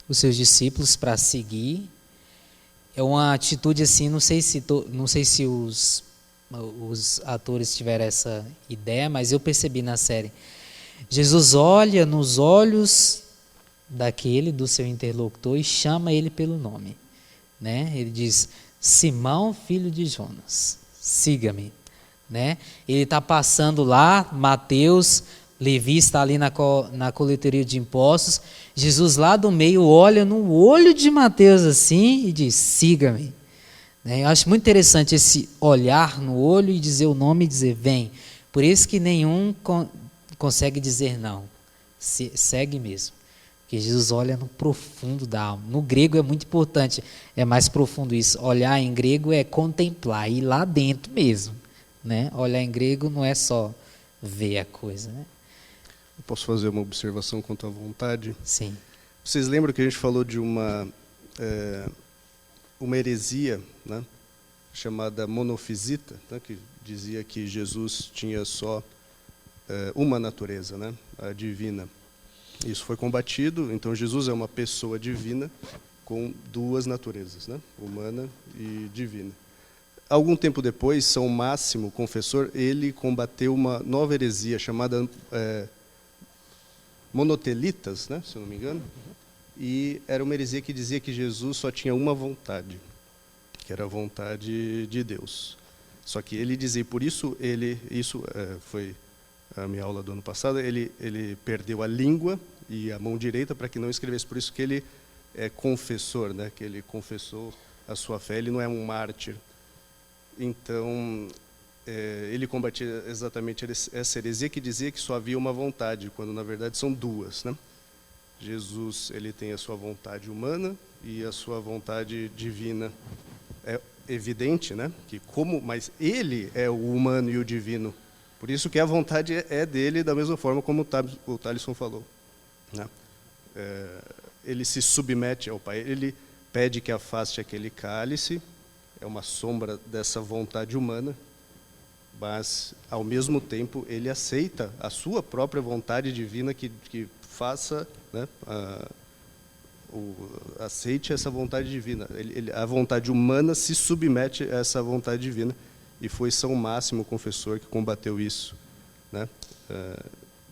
os seus discípulos para seguir, é uma atitude assim, não sei se os atores tiveram essa ideia, mas eu percebi na série. Jesus olha nos olhos daquele, do seu interlocutor, e chama ele pelo nome, né? Ele diz: Simão, filho de Jonas, siga-me, né? Ele está passando lá, Mateus, Levi está ali na coletoria de impostos. Jesus lá do meio olha no olho de Mateus assim e diz: siga-me. Eu acho muito interessante esse olhar no olho e dizer o nome e dizer: vem. Por isso que nenhum consegue dizer não. Segue mesmo. Porque Jesus olha no profundo da alma. No grego é muito importante, é mais profundo isso. Olhar em grego é contemplar, ir lá dentro mesmo, né? Olhar em grego não é só ver a coisa, né? Eu posso fazer uma observação quanto à vontade? Sim. Vocês lembram que a gente falou de uma heresia, né, chamada monofisita, né, que dizia que Jesus tinha só uma natureza, né, a divina. Isso foi combatido, então Jesus é uma pessoa divina com duas naturezas, né, humana e divina. Algum tempo depois, São Máximo, confessor, ele combateu uma nova heresia chamada monotelitas, né, se eu não me engano, e era uma heresia que dizia que Jesus só tinha uma vontade, que era a vontade de Deus. Só que ele dizia, por isso foi a minha aula do ano passado, ele perdeu a língua e a mão direita para que não escrevesse, por isso que ele é confessor, né, que ele confessou a sua fé, ele não é um mártir. Então, ele combatia exatamente essa heresia que dizia que só havia uma vontade, quando na verdade são duas, né? Jesus, ele tem a sua vontade humana e a sua vontade divina. É evidente, né, mas ele é o humano e o divino. Por isso que a vontade é dele, da mesma forma como o Thalisson falou, né? Ele se submete ao Pai, ele pede que afaste aquele cálice, é uma sombra dessa vontade humana, mas, ao mesmo tempo, ele aceita a sua própria vontade divina que faça, né, aceite essa vontade divina. A vontade humana se submete a essa vontade divina, e foi São Máximo, confessor, que combateu isso, né,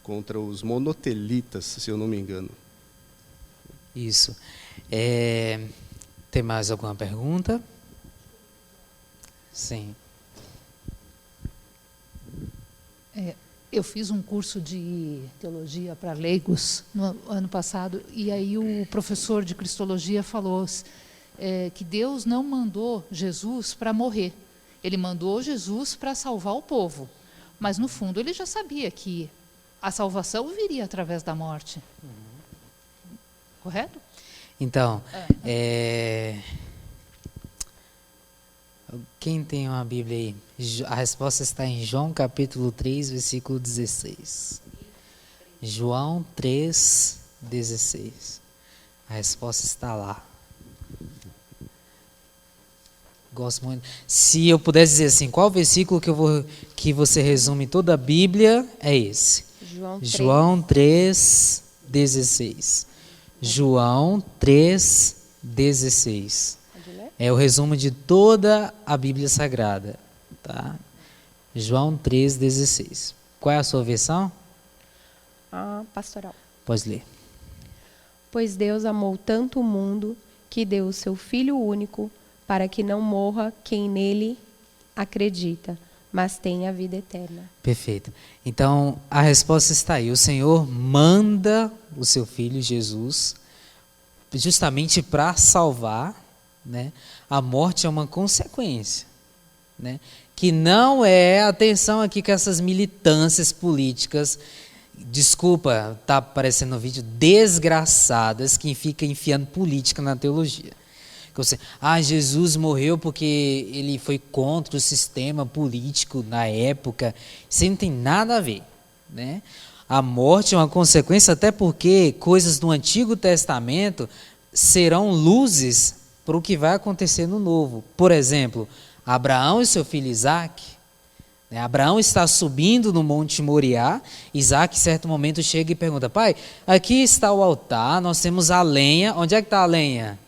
contra os monotelitas, se eu não me engano. Isso. Tem mais alguma pergunta? Sim. Eu fiz um curso de teologia para leigos no ano passado, e aí o professor de cristologia falou que Deus não mandou Jesus para morrer. Ele mandou Jesus para salvar o povo. Mas, no fundo, ele já sabia que a salvação viria através da morte. Correto? Então, quem tem uma Bíblia aí? A resposta está em João capítulo 3, versículo 16. João 3, 16. A resposta está lá. Gosto muito. Se eu pudesse dizer assim, qual versículo que você resume toda a Bíblia, é esse. João 3, 16. João 3, 16. É o resumo de toda a Bíblia Sagrada, tá? João 3, 16. Qual é a sua versão? Pastoral. Pode ler. Pois Deus amou tanto o mundo que deu o seu Filho único, para que não morra quem nele acredita, mas tenha a vida eterna. Perfeito. Então, a resposta está aí. O Senhor manda o seu Filho Jesus justamente para salvar, né? A morte é uma consequência, né? Que não é, atenção aqui com essas militâncias políticas, desculpa, tá aparecendo no vídeo, desgraçadas, que fica enfiando política na teologia. Você, Jesus morreu porque ele foi contra o sistema político na época. Isso não tem nada a ver, né? A morte é uma consequência, até porque coisas do Antigo Testamento serão luzes para o que vai acontecer no Novo. Por exemplo, Abraão e seu filho Isaac. Abraão está subindo no Monte Moriá. Isaac, em certo momento, chega e pergunta: pai, aqui está o altar, nós temos a lenha. Onde é que está a lenha?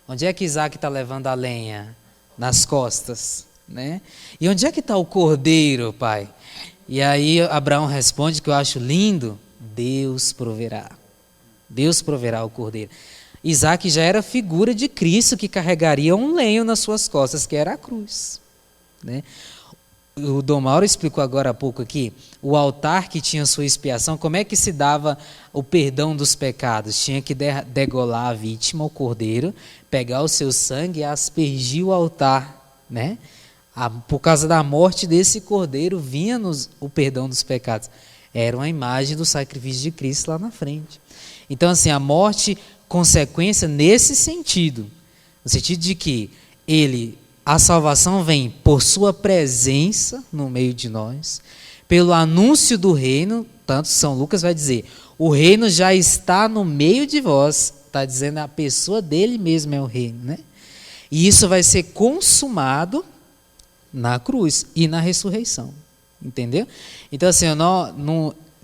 Onde é que Isaac está levando a lenha? Nas costas, né? E onde é que está o cordeiro, pai? E aí Abraão responde, que eu acho lindo: Deus proverá. Deus proverá o cordeiro. Isaac já era figura de Cristo que carregaria um lenho nas suas costas, que era a cruz, né? O Dom Mauro explicou agora há pouco aqui, o altar que tinha sua expiação, como é que se dava o perdão dos pecados? Tinha que degolar a vítima, o cordeiro, pegar o seu sangue e aspergir o altar, né? Por causa da morte desse cordeiro, vinha-nos o perdão dos pecados. Era uma imagem do sacrifício de Cristo lá na frente. Então, assim, a morte, consequência nesse sentido, no sentido de que a salvação vem por sua presença no meio de nós, pelo anúncio do reino, tanto São Lucas vai dizer, o reino já está no meio de vós, está dizendo a pessoa dele mesmo é o reino, né? E isso vai ser consumado na cruz e na ressurreição, entendeu? Então, assim,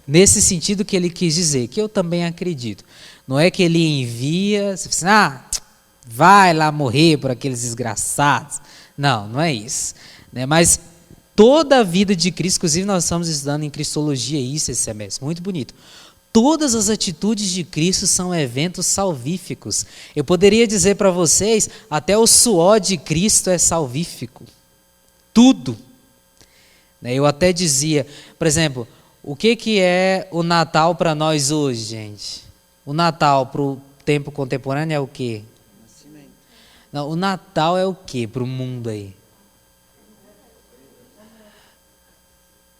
nesse sentido que ele quis dizer, que eu também acredito, não é que ele envia, você fala assim, vai lá morrer por aqueles desgraçados. Não, não é isso, né? Mas toda a vida de Cristo, inclusive nós estamos estudando em Cristologia isso esse semestre, muito bonito. Todas as atitudes de Cristo são eventos salvíficos. Eu poderia dizer para vocês, até o suor de Cristo é salvífico. Tudo. Eu até dizia, por exemplo, o que é o Natal para nós hoje, gente? O Natal para o tempo contemporâneo é o quê? Não, o Natal é o quê para o mundo aí?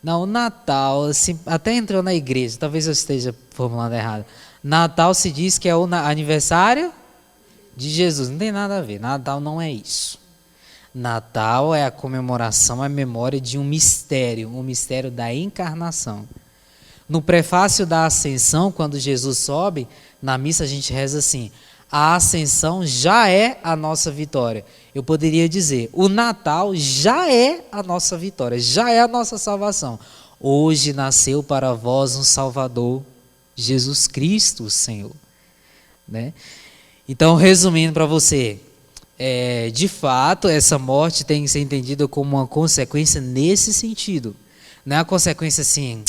Não, o Natal, assim, até entrou na igreja, talvez eu esteja formulando errado. Natal se diz que é o aniversário de Jesus, não tem nada a ver, Natal não é isso. Natal é a comemoração, a memória de um mistério, o mistério da encarnação. No prefácio da Ascensão, quando Jesus sobe, na missa a gente reza assim, a ascensão já é a nossa vitória. Eu poderia dizer, o Natal já é a nossa vitória, já é a nossa salvação. Hoje nasceu para vós um Salvador, Jesus Cristo, o Senhor. Né? Então, resumindo para você, de fato, essa morte tem que ser entendida como uma consequência nesse sentido. Não é uma consequência assim,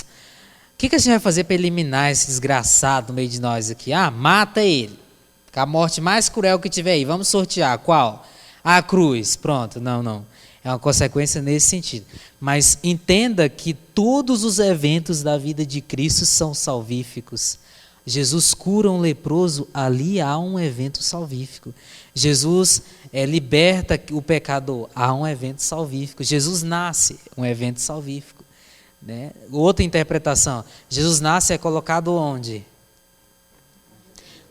o que a gente vai fazer para eliminar esse desgraçado no meio de nós aqui? Mata ele. A morte mais cruel que tiver aí, vamos sortear, qual? A cruz, pronto, não. É uma consequência nesse sentido. Mas entenda que todos os eventos da vida de Cristo são salvíficos. Jesus cura um leproso, ali há um evento salvífico. Jesus liberta o pecador, há um evento salvífico. Jesus nasce, um evento salvífico. Né? Outra interpretação, Jesus nasce é colocado onde?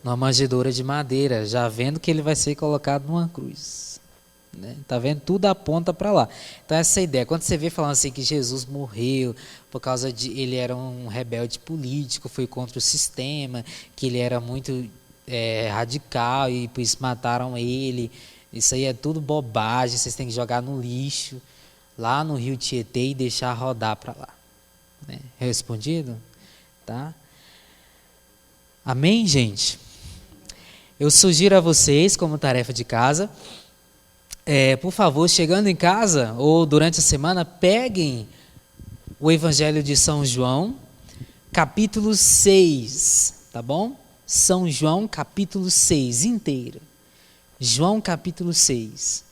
Numa manjedoura de madeira, já vendo que ele vai ser colocado numa cruz. Né? Tá vendo? Tudo aponta para lá. Então essa ideia, quando você vê falando assim que Jesus morreu por causa de ele era um rebelde político, foi contra o sistema, que ele era muito radical e por isso mataram ele, isso aí é tudo bobagem, vocês têm que jogar no lixo, lá no rio Tietê e deixar rodar para lá. Né? Respondido? Tá? Amém, gente? Eu sugiro a vocês, como tarefa de casa, por favor, chegando em casa ou durante a semana, peguem o Evangelho de São João, capítulo 6, tá bom? São João, capítulo 6, inteiro. João, capítulo 6.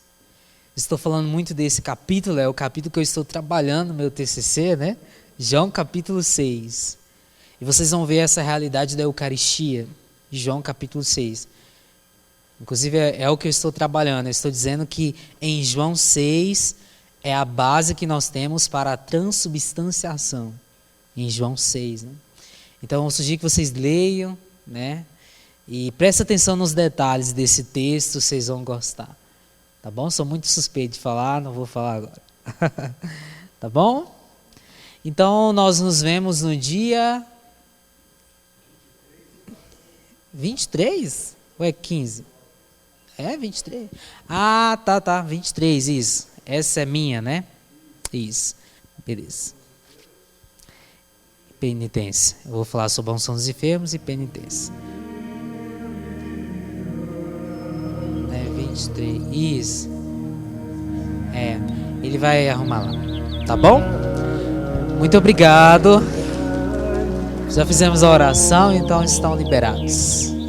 Estou falando muito desse capítulo, é o capítulo que eu estou trabalhando no meu TCC, né? João, capítulo 6. E vocês vão ver essa realidade da Eucaristia, João capítulo 6. Inclusive é o que eu estou trabalhando, eu estou dizendo que em João 6 é a base que nós temos para a transubstanciação, em João 6. Né? Então eu sugiro que vocês leiam, né? E prestem atenção nos detalhes desse texto, vocês vão gostar. Tá bom? Sou muito suspeito de falar, não vou falar agora. Tá bom? Então nós nos vemos no dia 23? Ou é 15? 23. Tá, 23, isso. Essa é minha, né? Isso. Beleza. Penitência. Eu vou falar sobre a unção dos enfermos e penitência. 23. Isso. Ele vai arrumar lá. Tá bom? Muito obrigado. Já fizemos a oração, então estão liberados.